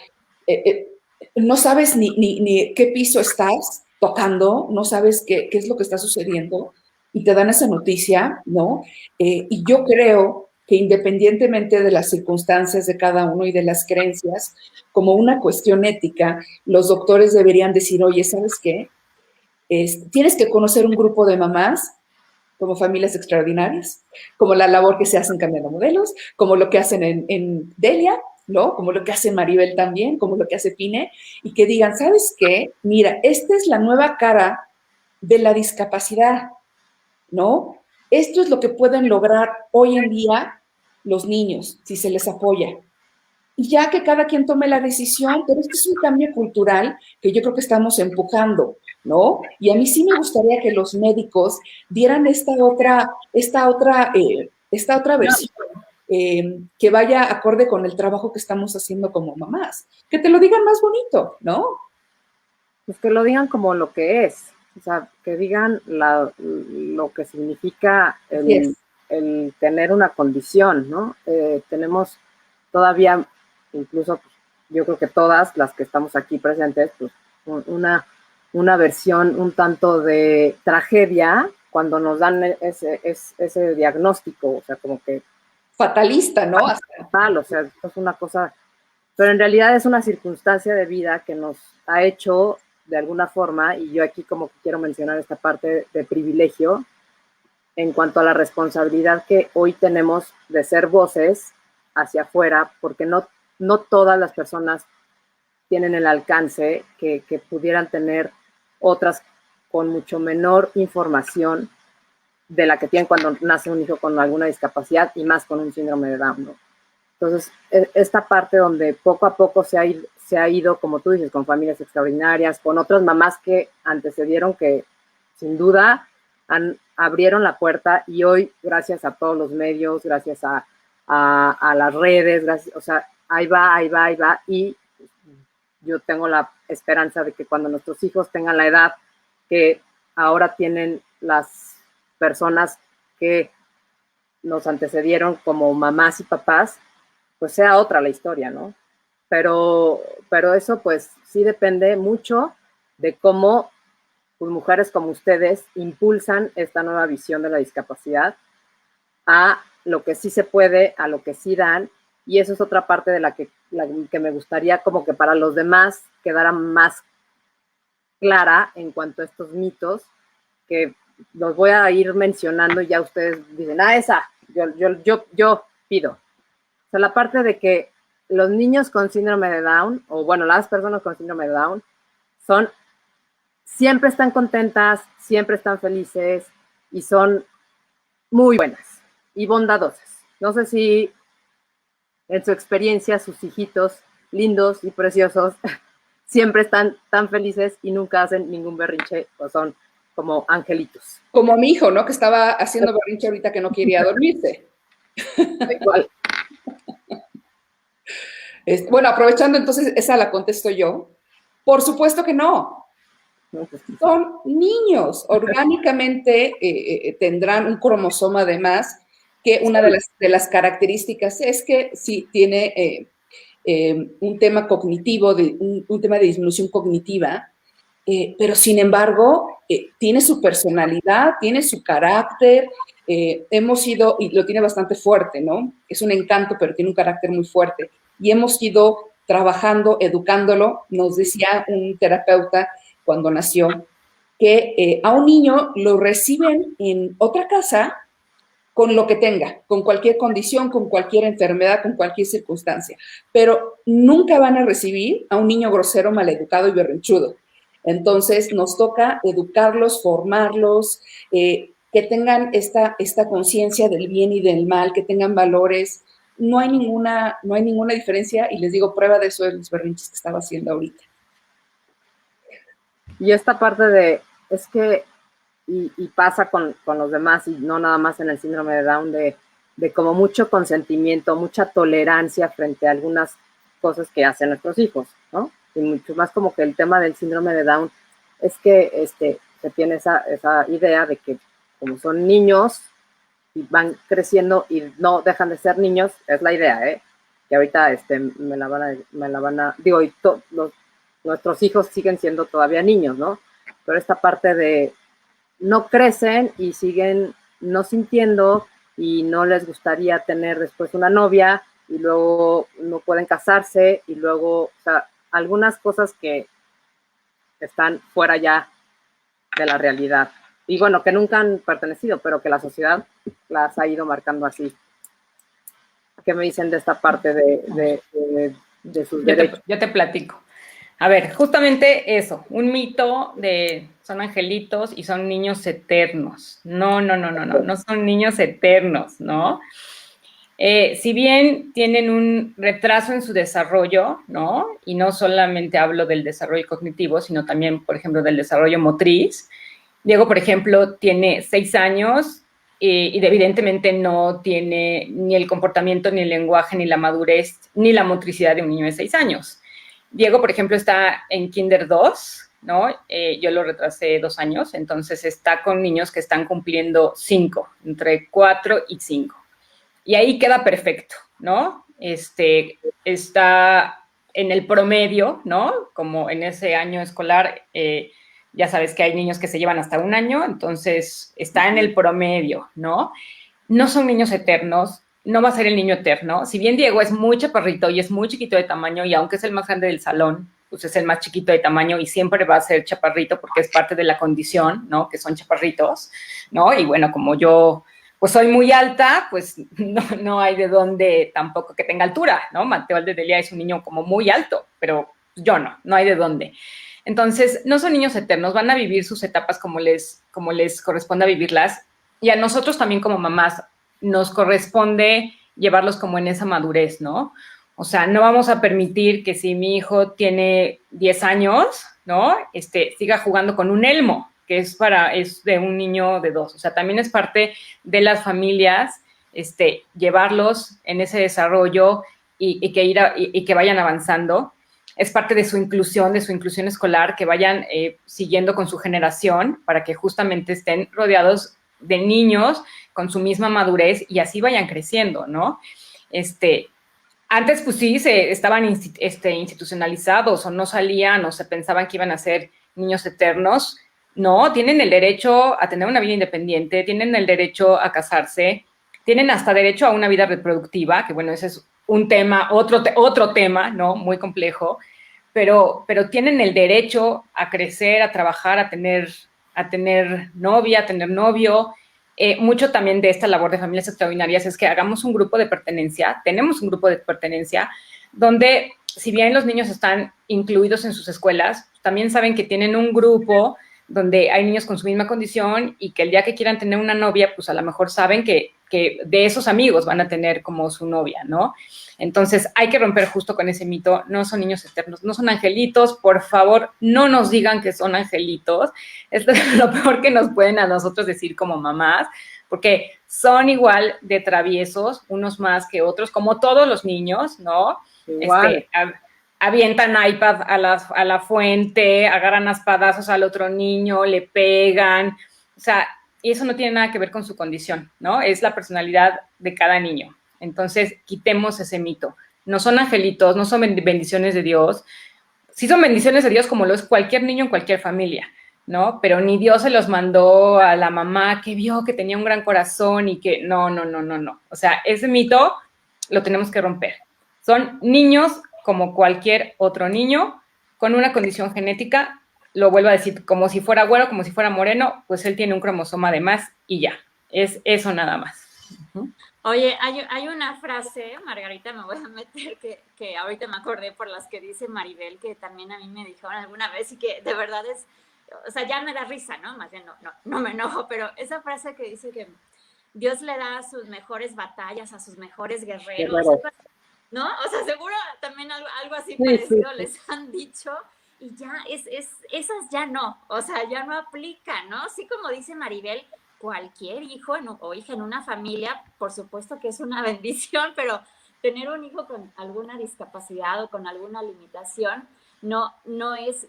no sabes ni qué piso estás tocando, no sabes qué es lo que está sucediendo y te dan esa noticia, ¿no? Y yo creo que independientemente de las circunstancias de cada uno y de las creencias, como una cuestión ética, los doctores deberían decir, oye, ¿sabes qué? Tienes que conocer un grupo de mamás como Familias Extraordinarias, como la labor que se hace en Cambiando Modelos, como lo que hacen en Delia, ¿no? Como lo que hace Maribel también, como lo que hace Pine, y que digan, ¿sabes qué? Mira, esta es la nueva cara de la discapacidad, ¿no? Esto es lo que pueden lograr hoy en día los niños, si se les apoya. Y ya que cada quien tome la decisión, pero este es un cambio cultural que yo creo que estamos empujando, ¿no? Y a mí sí me gustaría que los médicos dieran esta otra versión que vaya acorde con el trabajo que estamos haciendo como mamás. Que te lo digan más bonito, ¿no? Pues que lo digan como lo que es, o sea, que digan lo que significa el tener una condición, ¿no? Tenemos todavía, incluso yo creo que todas las que estamos aquí presentes, pues una versión un tanto de tragedia cuando nos dan ese diagnóstico, o sea, como que fatalista, ¿no? Fatal, o sea, es una cosa, pero en realidad es una circunstancia de vida que nos ha hecho de alguna forma, y yo aquí como que quiero mencionar esta parte de privilegio en cuanto a la responsabilidad que hoy tenemos de ser voces hacia afuera, porque no todas las personas tienen el alcance que pudieran tener otras con mucho menor información de la que tienen cuando nace un hijo con alguna discapacidad y más con un síndrome de Down, ¿no? Entonces, esta parte donde poco a poco se ha ido, como tú dices, con Familias Extraordinarias, con otras mamás que antecedieron que, sin duda, abrieron la puerta y hoy, gracias a todos los medios, gracias a las redes, gracias, o sea, ahí va, y yo tengo la esperanza de que cuando nuestros hijos tengan la edad que ahora tienen las personas que nos antecedieron como mamás y papás, pues sea otra la historia, ¿no? Pero eso pues sí depende mucho de cómo pues, mujeres como ustedes impulsan esta nueva visión de la discapacidad a lo que sí se puede, a lo que sí dan, y eso es otra parte de la que me gustaría como que para los demás quedara más clara en cuanto a estos mitos, que los voy a ir mencionando y ya ustedes dicen, esa, yo pido. O sea, la parte de que los niños con síndrome de Down, o bueno, las personas con síndrome de Down, siempre están contentas, siempre están felices y son muy buenas y bondadosas. No sé si en su experiencia sus hijitos lindos y preciosos siempre están tan felices y nunca hacen ningún berrinche o son como angelitos. Como mi hijo, ¿no? Que estaba haciendo berrinche ahorita que no quería dormirse. Igual. Bueno, aprovechando entonces, esa la contesto yo. Por supuesto que no. Son niños. Orgánicamente tendrán un cromosoma de más, que una de las características es que sí tiene un tema cognitivo, un tema de disminución cognitiva, pero sin embargo tiene su personalidad, tiene su carácter. Hemos ido, y lo tiene bastante fuerte, ¿no? Es un encanto, pero tiene un carácter muy fuerte. Y hemos ido trabajando, educándolo. Nos decía un terapeuta cuando nació que a un niño lo reciben en otra casa con lo que tenga, con cualquier condición, con cualquier enfermedad, con cualquier circunstancia, pero nunca van a recibir a un niño grosero, maleducado y berrinchudo. Entonces nos toca educarlos, formarlos, que tengan esta conciencia del bien y del mal, que tengan valores. No hay ninguna diferencia, y les digo, prueba de eso es los berrinches que estaba haciendo ahorita. Y esta parte es que, y pasa con los demás, y no nada más en el síndrome de Down, de como mucho consentimiento, mucha tolerancia frente a algunas cosas que hacen nuestros hijos, ¿no? Y mucho más como que el tema del síndrome de Down es que se tiene esa idea de que como son niños y van creciendo y no dejan de ser niños, es la idea, que ahorita me la van a digo, y nuestros hijos siguen siendo todavía niños, ¿no? Pero esta parte de no crecen y siguen no sintiendo y no les gustaría tener después una novia y luego no pueden casarse y luego, o sea, algunas cosas que están fuera ya de la realidad. Y bueno, que nunca han pertenecido, pero que la sociedad las ha ido marcando así. ¿Qué me dicen de esta parte de sus derechos? Yo te platico. A ver, justamente eso, un mito de son angelitos y son niños eternos. No son niños eternos, ¿no? Si bien tienen un retraso en su desarrollo, ¿no? Y no solamente hablo del desarrollo cognitivo, sino también, por ejemplo, del desarrollo motriz. Diego, por ejemplo, tiene 6 años y evidentemente no tiene ni el comportamiento, ni el lenguaje, ni la madurez, ni la motricidad de un niño de 6 años. Diego, por ejemplo, está en Kinder 2, ¿no? Yo lo retrasé 2 años, entonces está con niños que están cumpliendo 5, entre 4 y 5. Y ahí queda perfecto, ¿no? Está en el promedio, ¿no? Como en ese año escolar, ya sabes que hay niños que se llevan hasta 1 año, entonces está en el promedio, ¿no? No son niños eternos, no va a ser el niño eterno. Si bien Diego es muy chaparrito y es muy chiquito de tamaño, y aunque es el más grande del salón, pues es el más chiquito de tamaño y siempre va a ser chaparrito porque es parte de la condición, ¿no? Que son chaparritos, ¿no? Y bueno, como yo pues soy muy alta, pues no hay de dónde tampoco que tenga altura, ¿no? Mateo Aldedelia es un niño como muy alto, pero yo no hay de dónde. Entonces, no son niños eternos, van a vivir sus etapas como les corresponde a vivirlas, y a nosotros también como mamás nos corresponde llevarlos como en esa madurez, ¿no? O sea, no vamos a permitir que si mi hijo tiene 10 años, ¿no? Siga jugando con un elmo, que es de un niño de 2. O sea, también es parte de las familias llevarlos en ese desarrollo y que vayan avanzando. Es parte de su inclusión escolar, que vayan siguiendo con su generación para que justamente estén rodeados de niños con su misma madurez y así vayan creciendo, ¿no? Antes, pues sí, estaban institucionalizados o no salían o se pensaban que iban a ser niños eternos. No, tienen el derecho a tener una vida independiente, tienen el derecho a casarse, tienen hasta derecho a una vida reproductiva, que bueno, ese es un tema, otro tema, ¿no? Muy complejo, pero tienen el derecho a crecer, a trabajar, a tener novia, a tener novio. Mucho también de esta labor de familias extraordinarias es que hagamos un grupo de pertenencia, tenemos un grupo de pertenencia, donde si bien los niños están incluidos en sus escuelas, también saben que tienen un grupo donde hay niños con su misma condición y que el día que quieran tener una novia, pues a lo mejor saben que de esos amigos van a tener como su novia, ¿no? Entonces hay que romper justo con ese mito, no son niños eternos, no son angelitos, por favor, no nos digan que son angelitos, esto es lo peor que nos pueden a nosotros decir como mamás, porque son igual de traviesos, unos más que otros, como todos los niños, ¿no? Igual. Avientan iPad a la fuente, agarran a espadazos al otro niño, le pegan, o sea, y eso no tiene nada que ver con su condición, ¿no? Es la personalidad de cada niño. Entonces, quitemos ese mito. No son angelitos, no son bendiciones de Dios. Sí son bendiciones de Dios como lo es cualquier niño en cualquier familia, ¿no? Pero ni Dios se los mandó a la mamá que vio que tenía un gran corazón y que no. O sea, ese mito lo tenemos que romper. Son niños como cualquier otro niño, con una condición genética, lo vuelvo a decir, como si fuera güero, como si fuera moreno, pues él tiene un cromosoma de más y ya, es eso nada más. Oye, hay una frase, Margarita, me voy a meter, que ahorita me acordé por las que dice Maribel, que también a mí me dijeron alguna vez y que de verdad es, o sea, ya me da risa, ¿no? Más bien no me enojo, pero esa frase que dice que Dios le da sus mejores batallas a sus mejores guerreros, ¿no? O sea, seguro también algo así parecido sí. Les han dicho y ya esas ya no, o sea, ya no aplican, ¿no? Sí, como dice Maribel, cualquier hijo o hija en una familia, por supuesto que es una bendición, pero tener un hijo con alguna discapacidad o con alguna limitación no es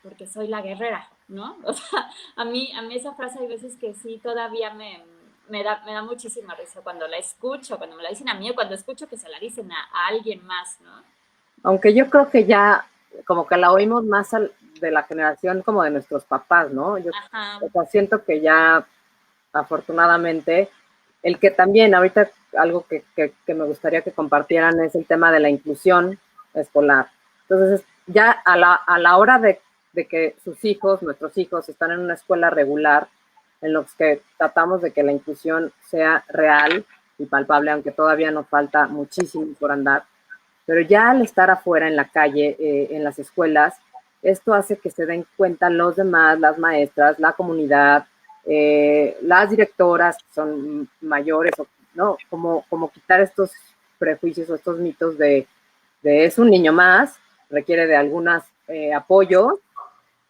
porque soy la guerrera, ¿no? O sea, a mí esa frase hay veces que sí todavía me da muchísima risa cuando la escucho, cuando me la dicen a mí o cuando escucho que se la dicen a alguien más, ¿no? Aunque yo creo que ya como que la oímos más de la generación como de nuestros papás, ¿no? Yo o sea, siento que ya afortunadamente El que también ahorita algo que me gustaría que compartieran es el tema de la inclusión escolar. Entonces, ya a la hora de que sus hijos, nuestros hijos, están en una escuela regular, en los que tratamos de que la inclusión sea real y palpable, aunque todavía nos falta muchísimo por andar, pero ya al estar afuera en la calle, en las escuelas, esto hace que se den cuenta los demás, las maestras, la comunidad, las directoras que son mayores, ¿no? Como quitar estos prejuicios o estos mitos de es un niño más, requiere de algunos apoyos,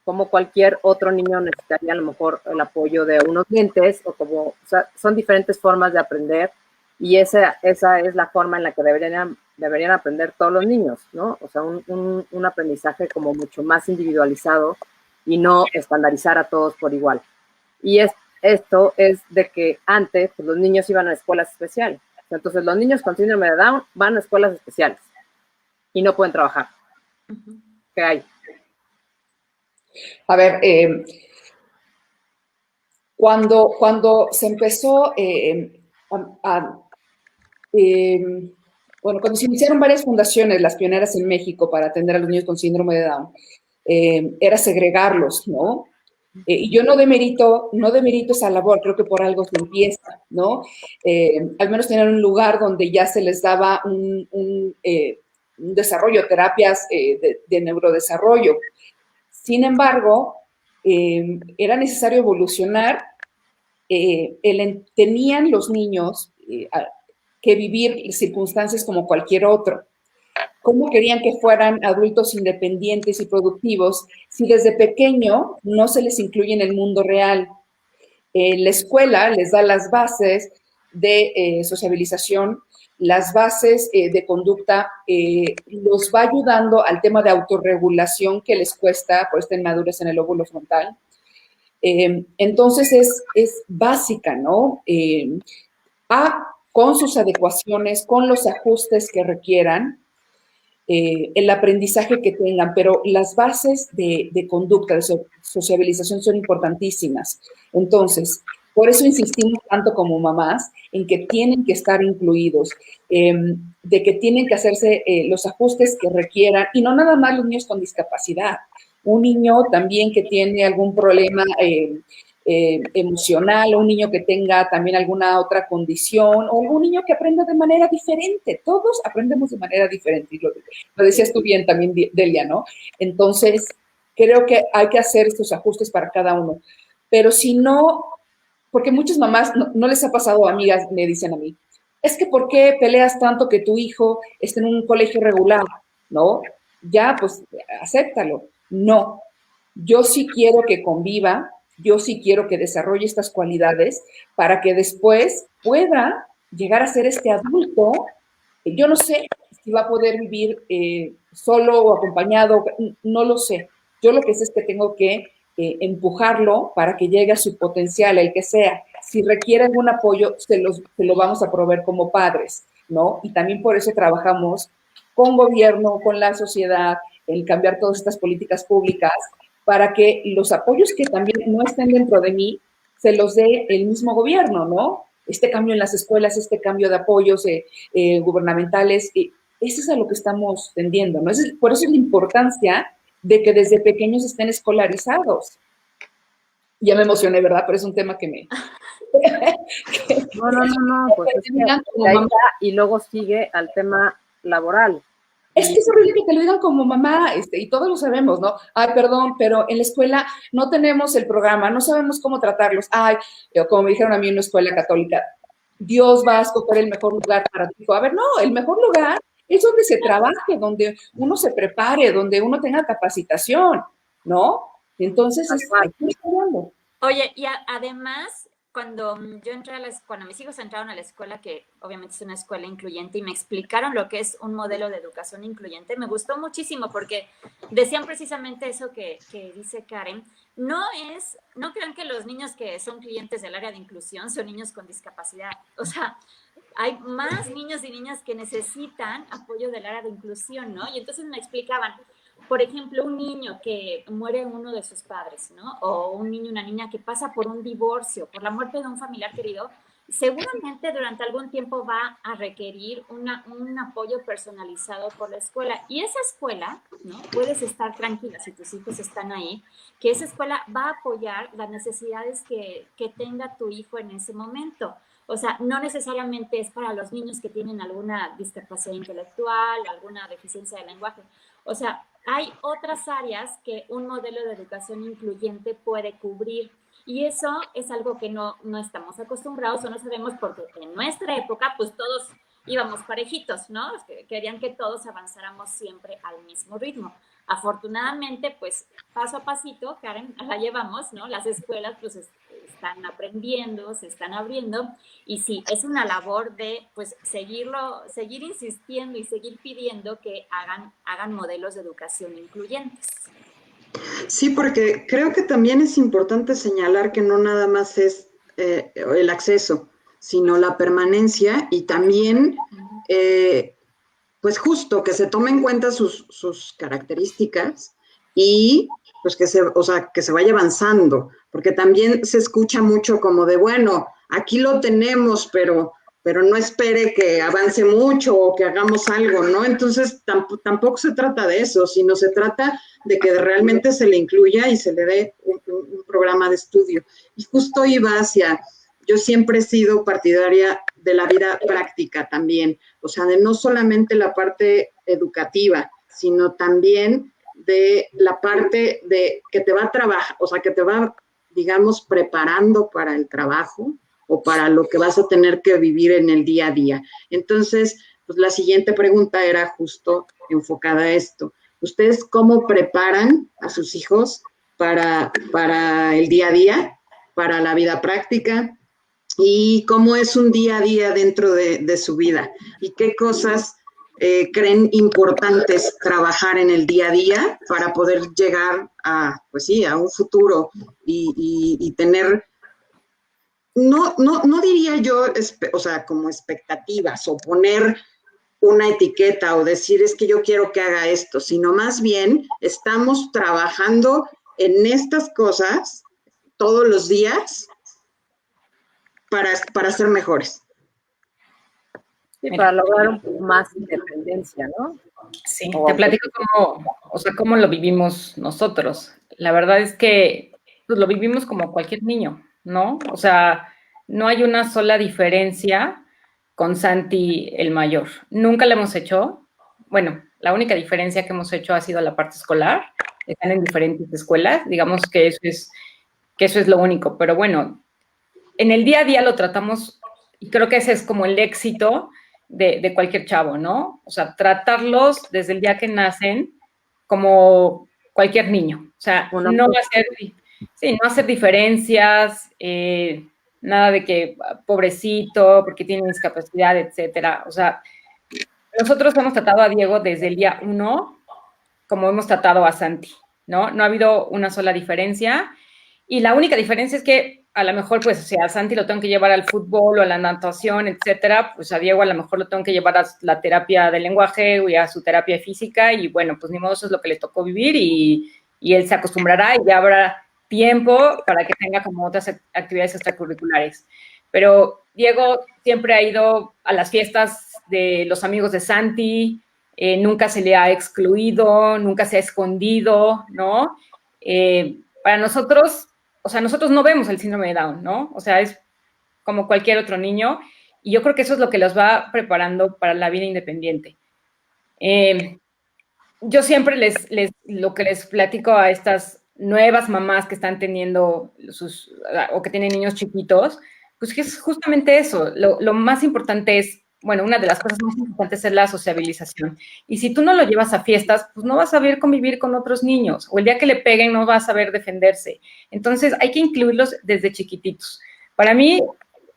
como cualquier otro niño necesitaría a lo mejor el apoyo de unos lentes, o sea, son diferentes formas de aprender, y esa es la forma en la que deberían aprender todos los niños, ¿no? O sea, un aprendizaje como mucho más individualizado y no estandarizar a todos por igual. Y esto es de que antes pues, los niños iban a escuelas especiales. Entonces, los niños con síndrome de Down van a escuelas especiales y no pueden trabajar. ¿Qué hay? A ver, cuando se empezó bueno, cuando se iniciaron varias fundaciones, las pioneras en México para atender a los niños con síndrome de Down, era segregarlos, ¿no? Y yo no demerito esa labor, creo que por algo se empieza, ¿no? Al menos tener un lugar donde ya se les daba un desarrollo, terapias de neurodesarrollo. Sin embargo, era necesario evolucionar. Tenían los niños que vivir circunstancias como cualquier otro. ¿Cómo querían que fueran adultos independientes y productivos si desde pequeño no se les incluye en el mundo real? La escuela les da las bases de sociabilización, las bases de conducta, los va ayudando al tema de autorregulación que les cuesta por esta inmadurez en el lóbulo frontal. Entonces es básica, ¿no? Con sus adecuaciones, con los ajustes que requieran, el aprendizaje que tengan, pero las bases de conducta, de sociabilización son importantísimas. Entonces, por eso insistimos tanto como mamás en que tienen que estar incluidos, de que tienen que hacerse los ajustes que requieran, y no nada más los niños con discapacidad. Un niño también que tiene algún problema emocional, o un niño que tenga también alguna otra condición, o algún niño que aprenda de manera diferente. Todos aprendemos de manera diferente, y lo decías tú bien también, Delia, ¿no? Entonces, creo que hay que hacer estos ajustes para cada uno. Pero si no, porque muchas mamás, no les ha pasado, amigas, me dicen a mí, es que ¿por qué peleas tanto que tu hijo esté en un colegio regular? ¿No? Ya, pues, acéptalo. No, yo sí quiero que conviva, yo sí quiero que desarrolle estas cualidades para que después pueda llegar a ser este adulto. Yo no sé si va a poder vivir solo o acompañado, no lo sé. Yo lo que sé es que tengo que empujarlo para que llegue a su potencial, el que sea. Si requiere algún apoyo, se lo vamos a proveer como padres, ¿no? Y también por eso trabajamos con gobierno, con la sociedad, el cambiar todas estas políticas públicas para que los apoyos que también no estén dentro de mí se los dé el mismo gobierno, ¿no? Este cambio en las escuelas, este cambio de apoyos gubernamentales, eso es a lo que estamos tendiendo, ¿no? Por eso es la importancia de que desde pequeños estén escolarizados. Ya me emocioné, ¿verdad? Pero es un tema que me... No, pues es que y luego sigue al tema laboral. Es que es horrible que te lo digan como mamá, y todos lo sabemos, ¿no? Ay, perdón, pero en la escuela no tenemos el programa, no sabemos cómo tratarlos. Ay, como me dijeron a mí en una escuela católica, Dios va a escoger el mejor lugar para ti. A ver, no, el mejor lugar es donde se trabaje, donde uno se prepare, donde uno tenga capacitación, ¿no? Entonces, Oye, y además, cuando yo entré cuando mis hijos entraron a la escuela, que obviamente es una escuela incluyente, y me explicaron lo que es un modelo de educación incluyente, me gustó muchísimo porque decían precisamente eso que dice Karen. No crean que los niños que son clientes del área de inclusión son niños con discapacidad. O sea, hay más niños y niñas que necesitan apoyo del área de inclusión, ¿no? Y entonces me explicaban, por ejemplo, un niño que muere uno de sus padres, ¿no? O un niño, una niña que pasa por un divorcio, por la muerte de un familiar querido, seguramente durante algún tiempo va a requerir un apoyo personalizado por la escuela. Y esa escuela, ¿no? Puedes estar tranquila si tus hijos están ahí, que esa escuela va a apoyar las necesidades que tenga tu hijo en ese momento. O sea, no necesariamente es para los niños que tienen alguna discapacidad intelectual, alguna deficiencia de lenguaje. O sea, hay otras áreas que un modelo de educación incluyente puede cubrir. Y eso es algo que no estamos acostumbrados o no sabemos porque en nuestra época pues todos íbamos parejitos, ¿no? Querían que todos avanzáramos siempre al mismo ritmo. Afortunadamente, pues paso a pasito, Karen, la llevamos, ¿no? Las escuelas pues están aprendiendo, se están abriendo y sí, es una labor de pues seguir insistiendo y seguir pidiendo que hagan modelos de educación incluyentes. Sí, porque creo que también es importante señalar que no nada más es el acceso, sino la permanencia y también, pues justo que se tome en cuenta sus características y pues que se vaya avanzando, porque también se escucha mucho como de, bueno, aquí lo tenemos, pero no espere que avance mucho o que hagamos algo, ¿no? Entonces tampoco se trata de eso, sino se trata de que realmente se le incluya y se le dé un programa de estudio. Y justo iba yo siempre he sido partidaria de la vida práctica también, o sea, de no solamente la parte educativa, sino también de la parte de que te va a trabajar, o sea, que te va, digamos, preparando para el trabajo o para lo que vas a tener que vivir en el día a día. Entonces, pues la siguiente pregunta era justo enfocada a esto. ¿Ustedes cómo preparan a sus hijos para el día a día, para la vida práctica? ¿Y cómo es un día a día dentro de su vida? ¿Y qué cosas creen importantes trabajar en el día a día para poder llegar a, pues sí, a un futuro y tener, no diría yo, o sea, como expectativas o poner una etiqueta o decir es que yo quiero que haga esto, sino más bien estamos trabajando en estas cosas todos los días para ser mejores. Sí, para lograr un poco más independencia, ¿no? Sí, te platico cómo lo vivimos nosotros. La verdad es que pues, lo vivimos como cualquier niño, ¿no? O sea, no hay una sola diferencia con Santi el mayor. Nunca le hemos hecho. Bueno, la única diferencia que hemos hecho ha sido la parte escolar. Están en diferentes escuelas. Digamos que eso es lo único. Pero bueno, en el día a día lo tratamos y creo que ese es como el éxito de cualquier chavo, ¿no? O sea, tratarlos desde el día que nacen como cualquier niño. O sea, no hacer diferencias, nada de que pobrecito, porque tiene discapacidad, etcétera. O sea, nosotros hemos tratado a Diego desde el día 1 como hemos tratado a Santi, ¿no? No ha habido una sola diferencia. Y la única diferencia es que a lo mejor, pues, o sea, a Santi lo tengo que llevar al fútbol o a la natación, etcétera, pues a Diego a lo mejor lo tengo que llevar a la terapia de lenguaje o a su terapia física y bueno, pues ni modo, eso es lo que le tocó vivir y él se acostumbrará y ya habrá tiempo para que tenga como otras actividades extracurriculares. Pero Diego siempre ha ido a las fiestas de los amigos de Santi, nunca se le ha excluido, nunca se ha escondido, ¿no? Para nosotros, o sea, nosotros no vemos el síndrome de Down, ¿no? O sea, es como cualquier otro niño y yo creo que eso es lo que los va preparando para la vida independiente. Yo siempre lo que les platico a estas nuevas mamás que están teniendo o que tienen niños chiquitos, pues que es justamente eso. Lo más importante es, bueno, una de las cosas más importantes es la sociabilización. Y si tú no lo llevas a fiestas, pues no vas a saber convivir con otros niños. O el día que le peguen no va a saber defenderse. Entonces hay que incluirlos desde chiquititos. Para mí,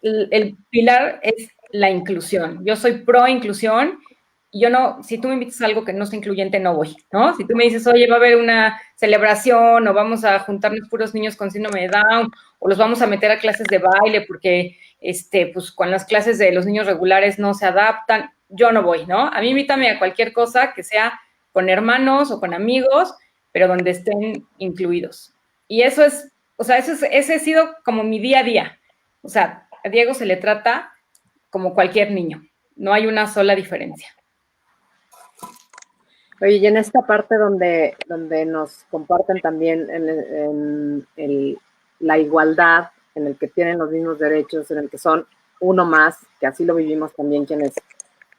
el pilar es la inclusión. Yo soy pro inclusión. Y yo no, si tú me invitas a algo que no sea incluyente, no voy, ¿no? Si tú me dices, oye, va a haber una celebración o vamos a juntarnos puros niños con síndrome de Down o los vamos a meter a clases de baile porque, pues, con las clases de los niños regulares no se adaptan, yo no voy, ¿no? A mí invítame a cualquier cosa que sea con hermanos o con amigos, pero donde estén incluidos. Y eso es, o sea, ese ha sido como mi día a día. O sea, a Diego se le trata como cualquier niño. No hay una sola diferencia. Oye, y en esta parte donde nos comparten también la igualdad, en el que tienen los mismos derechos, en el que son uno más, que así lo vivimos también quienes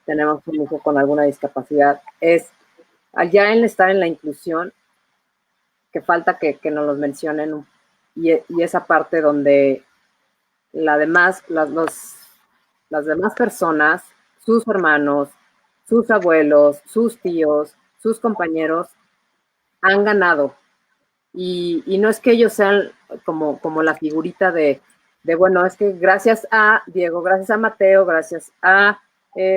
tenemos un hijo con alguna discapacidad, es allá en estar en la inclusión, que falta que nos los mencionen, y esa parte donde las demás personas, sus hermanos, sus abuelos, sus tíos, sus compañeros, han ganado. Y no es que ellos sean como la figurita bueno, es que gracias a Diego, gracias a Mateo, gracias a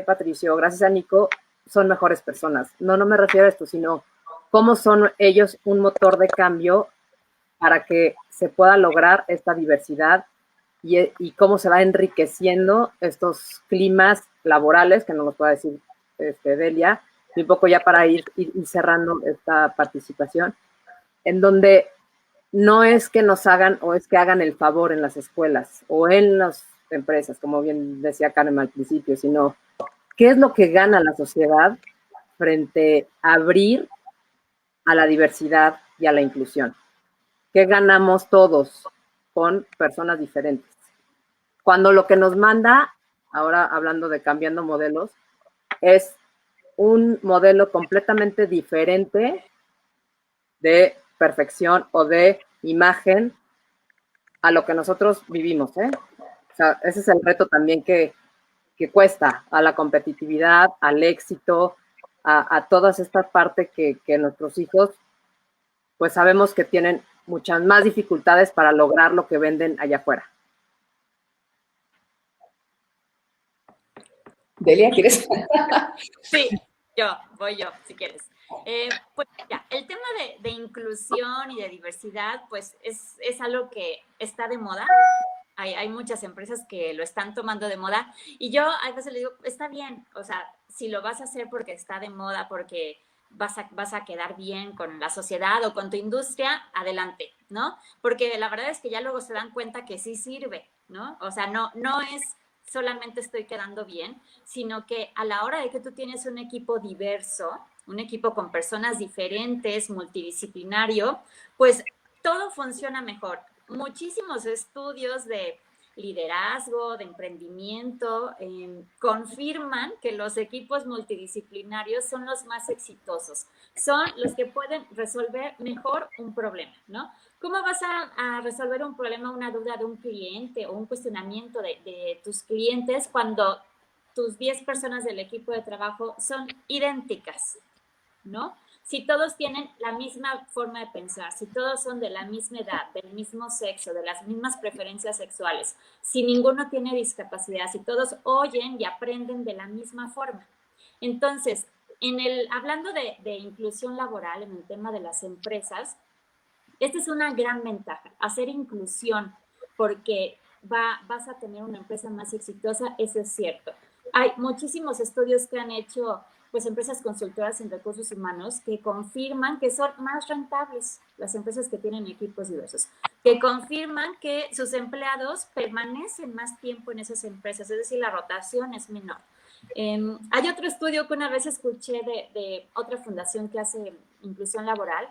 Patricio, gracias a Nico, son mejores personas. No me refiero a esto, sino cómo son ellos un motor de cambio para que se pueda lograr esta diversidad y cómo se va enriqueciendo estos climas laborales, que no nos pueda decir Delia, y un poco ya para ir cerrando esta participación, en donde no es que nos hagan o es que hagan el favor en las escuelas o en las empresas, como bien decía Karen al principio, sino qué es lo que gana la sociedad frente a abrir a la diversidad y a la inclusión. ¿Qué ganamos todos con personas diferentes? Cuando lo que nos manda, ahora hablando de cambiando modelos, es un modelo completamente diferente de perfección o de imagen a lo que nosotros vivimos, ¿eh? O sea, ese es el reto también que cuesta, a la competitividad, al éxito, a todas estas partes que nuestros hijos, pues sabemos que tienen muchas más dificultades para lograr lo que venden allá afuera. Delia, ¿quieres? Sí, voy yo, si quieres. Pues ya, el tema de inclusión y de diversidad, pues es algo que está de moda. Hay muchas empresas que lo están tomando de moda y yo a veces le digo, está bien, o sea, si lo vas a hacer porque está de moda, porque vas a quedar bien con la sociedad o con tu industria, adelante, ¿no? Porque la verdad es que ya luego se dan cuenta que sí sirve, ¿no? O sea, no es solamente estoy quedando bien, sino que a la hora de que tú tienes un equipo diverso, un equipo con personas diferentes, multidisciplinario, pues todo funciona mejor. Muchísimos estudios de liderazgo, de emprendimiento, confirman que los equipos multidisciplinarios son los más exitosos, son los que pueden resolver mejor un problema, ¿no? ¿Cómo vas a resolver un problema, una duda de un cliente o un cuestionamiento de tus clientes cuando tus 10 personas del equipo de trabajo son idénticas, ¿no? Si todos tienen la misma forma de pensar, si todos son de la misma edad, del mismo sexo, de las mismas preferencias sexuales, si ninguno tiene discapacidad, si todos oyen y aprenden de la misma forma. Entonces, hablando de inclusión laboral, en el tema de las empresas, esta es una gran ventaja, hacer inclusión, porque vas a tener una empresa más exitosa, eso es cierto. Hay muchísimos estudios que han hecho pues empresas consultoras en recursos humanos que confirman que son más rentables las empresas que tienen equipos diversos, que confirman que sus empleados permanecen más tiempo en esas empresas, es decir, la rotación es menor. Hay otro estudio que una vez escuché de otra fundación que hace inclusión laboral,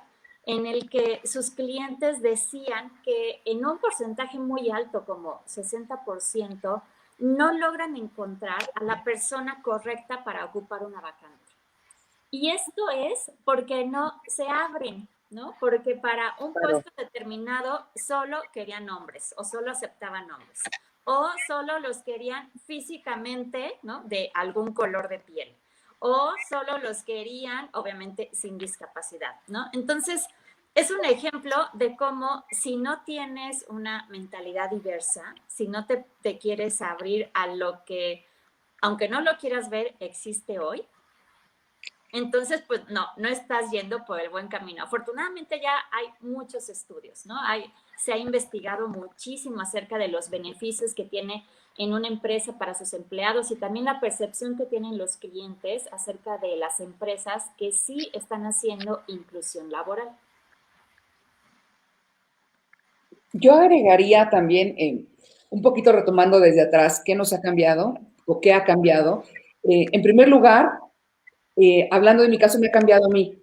en el que sus clientes decían que en un porcentaje muy alto, como 60%, no logran encontrar a la persona correcta para ocupar una vacante. Y esto es porque no se abren, ¿no? Porque para un puesto determinado solo querían hombres o solo aceptaban hombres o solo los querían físicamente, ¿no? De algún color de piel o solo los querían, obviamente, sin discapacidad, ¿no? Entonces, es un ejemplo de cómo si no tienes una mentalidad diversa, si no te quieres abrir a lo que, aunque no lo quieras ver, existe hoy, entonces, pues no estás yendo por el buen camino. Afortunadamente ya hay muchos estudios, ¿no? Se ha investigado muchísimo acerca de los beneficios que tiene en una empresa para sus empleados y también la percepción que tienen los clientes acerca de las empresas que sí están haciendo inclusión laboral. Yo agregaría también un poquito retomando desde atrás, ¿qué nos ha cambiado o qué ha cambiado? En primer lugar, hablando de mi caso, me ha cambiado a mí.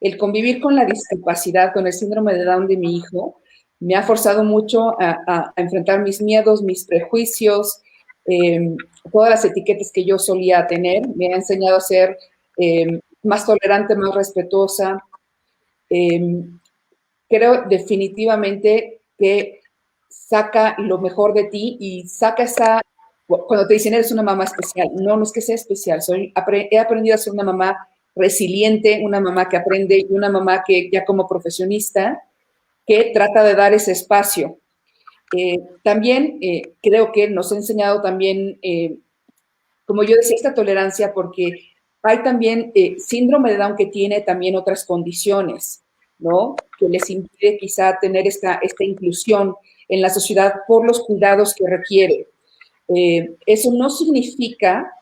El convivir con la discapacidad, con el síndrome de Down de mi hijo, me ha forzado mucho a enfrentar mis miedos, mis prejuicios, todas las etiquetas que yo solía tener. Me ha enseñado a ser más tolerante, más respetuosa. Creo definitivamente que saca lo mejor de ti y saca esa, cuando te dicen eres una mamá especial, no, no es que sea especial, he aprendido a ser una mamá resiliente, una mamá que aprende y una mamá que ya como profesionista, que trata de dar ese espacio. También creo que nos ha enseñado también, como yo decía, esta tolerancia, porque hay también síndrome de Down que tiene también otras condiciones, ¿no? Que les impide quizá tener esta inclusión en la sociedad por los cuidados que requiere. Eso no significa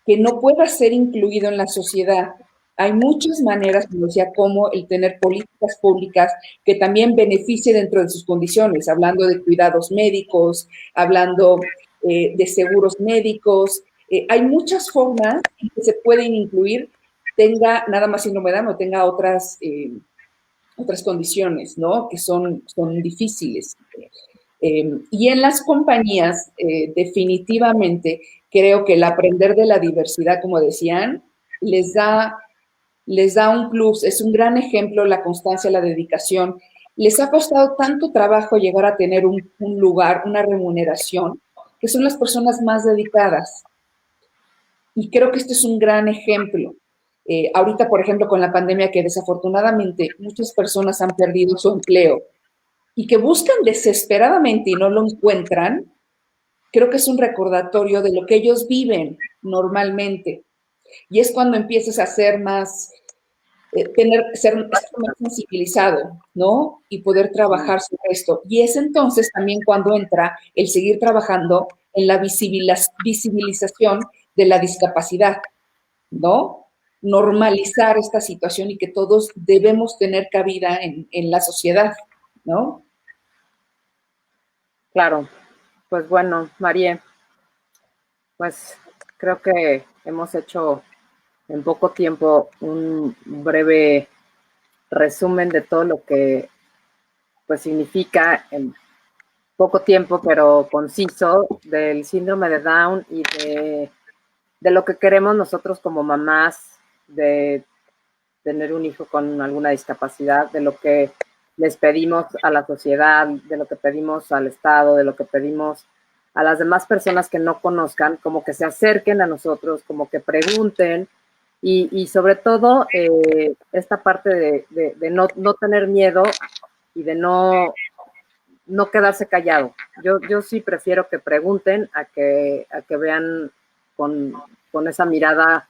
que no pueda ser incluido en la sociedad. Hay muchas maneras, como decía, como el tener políticas públicas que también beneficie dentro de sus condiciones, hablando de cuidados médicos, hablando de seguros médicos. Hay muchas formas en que se pueden incluir, tenga nada más síndrome de Down o tenga otras condiciones, ¿no? Que son difíciles. Y en las compañías, definitivamente, creo que el aprender de la diversidad, como decían, les da un plus, es un gran ejemplo la constancia, la dedicación. Les ha costado tanto trabajo llegar a tener un lugar, una remuneración, que son las personas más dedicadas. Y creo que este es un gran ejemplo. Ahorita, por ejemplo, con la pandemia, que desafortunadamente muchas personas han perdido su empleo y que buscan desesperadamente y no lo encuentran, creo que es un recordatorio de lo que ellos viven normalmente. Y es cuando empiezas a ser más, ser más sensibilizado, ¿no? Y poder trabajar sobre esto. Y es entonces también cuando entra el seguir trabajando en la visibilización de la discapacidad, ¿no? Normalizar esta situación y que todos debemos tener cabida en la sociedad, ¿no? Claro, pues bueno, María, pues creo que hemos hecho en poco tiempo un breve resumen de todo lo que pues significa en poco tiempo, pero conciso, del síndrome de Down y de lo que queremos nosotros como mamás, de tener un hijo con alguna discapacidad, de lo que les pedimos a la sociedad, de lo que pedimos al Estado, de lo que pedimos a las demás personas que no conozcan, como que se acerquen a nosotros, como que pregunten y sobre todo esta parte de no tener miedo y de no quedarse callado. Yo sí prefiero que pregunten a que vean con esa mirada,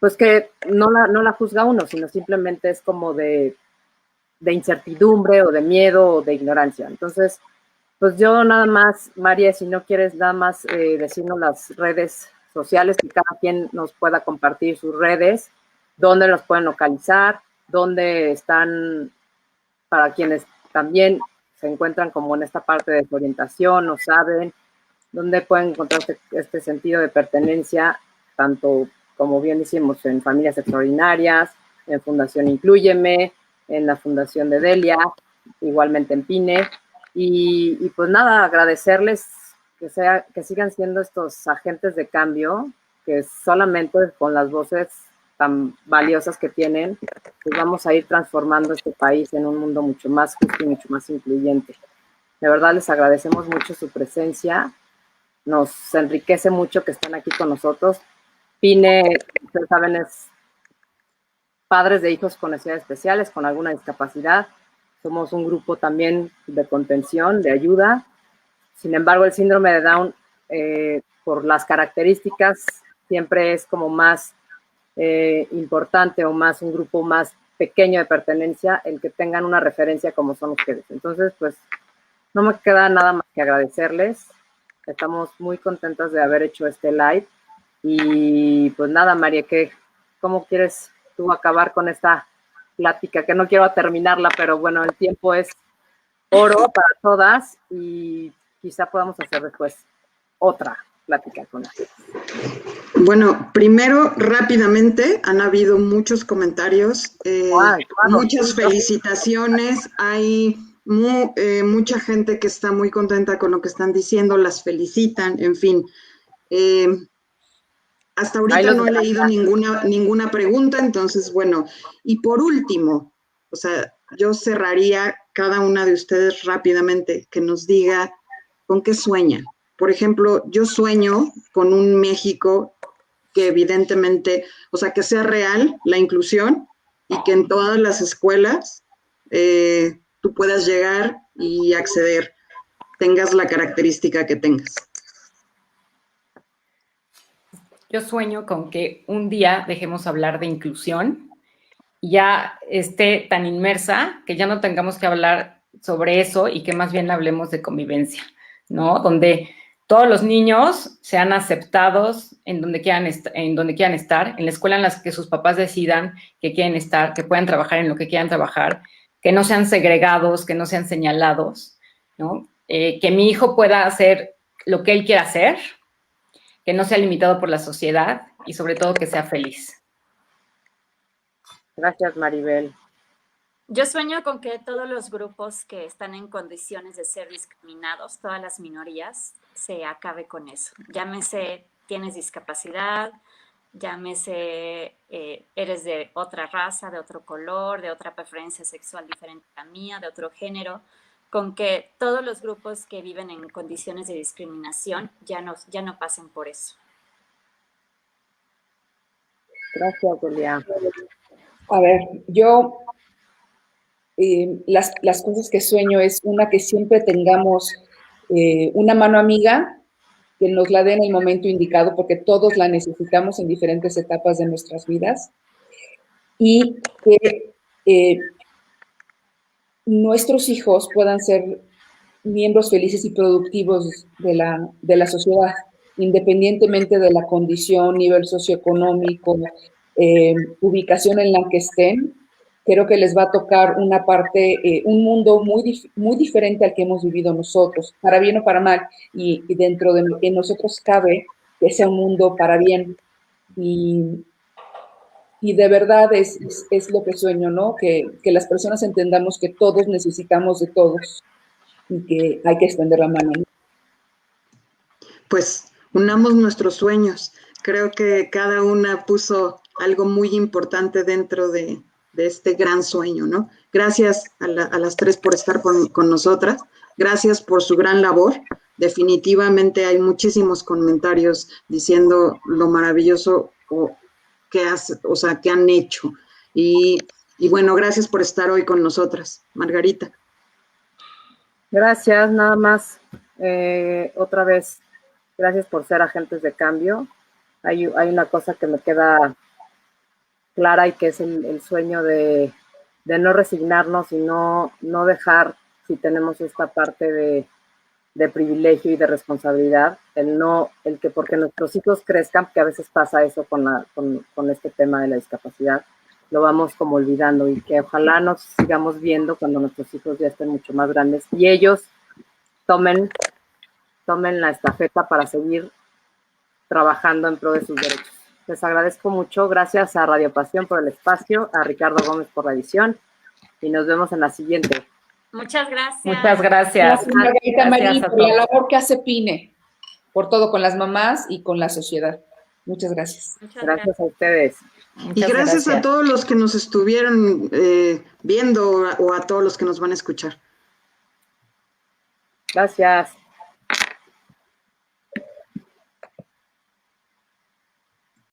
pues que no la juzga uno, sino simplemente es como de incertidumbre o de miedo o de ignorancia. Entonces, pues yo nada más, María, si no quieres nada más decirnos las redes sociales, que cada quien nos pueda compartir sus redes, dónde los pueden localizar, dónde están para quienes también se encuentran como en esta parte de desorientación, no saben, dónde pueden encontrar este sentido de pertenencia, tanto como bien decimos, en Familias Extraordinarias, en Fundación Inclúyeme, en la Fundación de Delia, igualmente en PINE. Y pues nada, agradecerles que sigan siendo estos agentes de cambio, que solamente con las voces tan valiosas que tienen, pues vamos a ir transformando este país en un mundo mucho más justo y mucho más incluyente. De verdad les agradecemos mucho su presencia, nos enriquece mucho que estén aquí con nosotros. PINE, ustedes saben, es padres de hijos con necesidades especiales, con alguna discapacidad. Somos un grupo también de contención, de ayuda. Sin embargo, el síndrome de Down, por las características, siempre es como más importante o más un grupo más pequeño de pertenencia, el que tengan una referencia como son ustedes. Entonces, pues, no me queda nada más que agradecerles. Estamos muy contentas de haber hecho este live. Y pues nada, María, ¿cómo quieres tú acabar con esta plática? Que no quiero terminarla, pero bueno, el tiempo es oro para todas y quizá podamos hacer después otra plática con ustedes. Bueno, primero, rápidamente, han habido muchos comentarios, muchas felicitaciones, hay mucha gente que está muy contenta con lo que están diciendo, las felicitan, en fin. Hasta ahorita no he leído ninguna pregunta, entonces, bueno, y por último, o sea, yo cerraría cada una de ustedes rápidamente, que nos diga con qué sueñan. Por ejemplo, yo sueño con un México que evidentemente, o sea, que sea real la inclusión y que en todas las escuelas tú puedas llegar y acceder, tengas la característica que tengas. Yo sueño con que un día dejemos hablar de inclusión y ya esté tan inmersa que ya no tengamos que hablar sobre eso y que más bien hablemos de convivencia, ¿no? Donde todos los niños sean aceptados en donde quieran estar, en la escuela en la que sus papás decidan que quieren estar, que puedan trabajar en lo que quieran trabajar, que no sean segregados, que no sean señalados, ¿no? Que mi hijo pueda hacer lo que él quiera hacer, que no sea limitado por la sociedad y sobre todo que sea feliz. Gracias, Maribel. Yo sueño con que todos los grupos que están en condiciones de ser discriminados, todas las minorías, se acabe con eso. Llámese, tienes discapacidad, llámese, eres de otra raza, de otro color, de otra preferencia sexual diferente a la mía, de otro género, con que todos los grupos que viven en condiciones de discriminación ya no pasen por eso. Gracias, Delia. A ver, yo las cosas que sueño es una, que siempre tengamos una mano amiga, que nos la dé en el momento indicado, porque todos la necesitamos en diferentes etapas de nuestras vidas, y que nuestros hijos puedan ser miembros felices y productivos de la sociedad, independientemente de la condición, nivel socioeconómico, ubicación en la que estén. Creo que les va a tocar una parte, un mundo muy diferente al que hemos vivido nosotros, para bien o para mal, y dentro de lo que nosotros cabe que sea un mundo para bien. Y de verdad es lo que sueño, ¿no? Que las personas entendamos que todos necesitamos de todos y que hay que extender la mano. Pues unamos nuestros sueños. Creo que cada una puso algo muy importante dentro de este gran sueño, ¿no? Gracias a las tres por estar con nosotras. Gracias por su gran labor. Definitivamente hay muchísimos comentarios diciendo lo maravilloso que han hecho. Y bueno, gracias por estar hoy con nosotras. Margarita. Gracias, nada más. Otra vez, gracias por ser agentes de cambio. Hay una cosa que me queda clara y que es el sueño de no resignarnos y no dejar, si tenemos esta parte de privilegio y de responsabilidad, el que porque nuestros hijos crezcan, que a veces pasa eso con este tema de la discapacidad, lo vamos como olvidando, y que ojalá nos sigamos viendo cuando nuestros hijos ya estén mucho más grandes y ellos tomen la estafeta para seguir trabajando en pro de sus derechos. Les agradezco mucho. Gracias a Radio Pasión por el espacio, a Ricardo Gómez por la edición, y nos vemos en la siguiente. Muchas gracias. Muchas gracias. Margarita Marín, por la labor que hace PINE, por todo con las mamás y con la sociedad. Muchas gracias. Gracias a ustedes. Y gracias a todos los que nos estuvieron viendo o a todos los que nos van a escuchar. Gracias.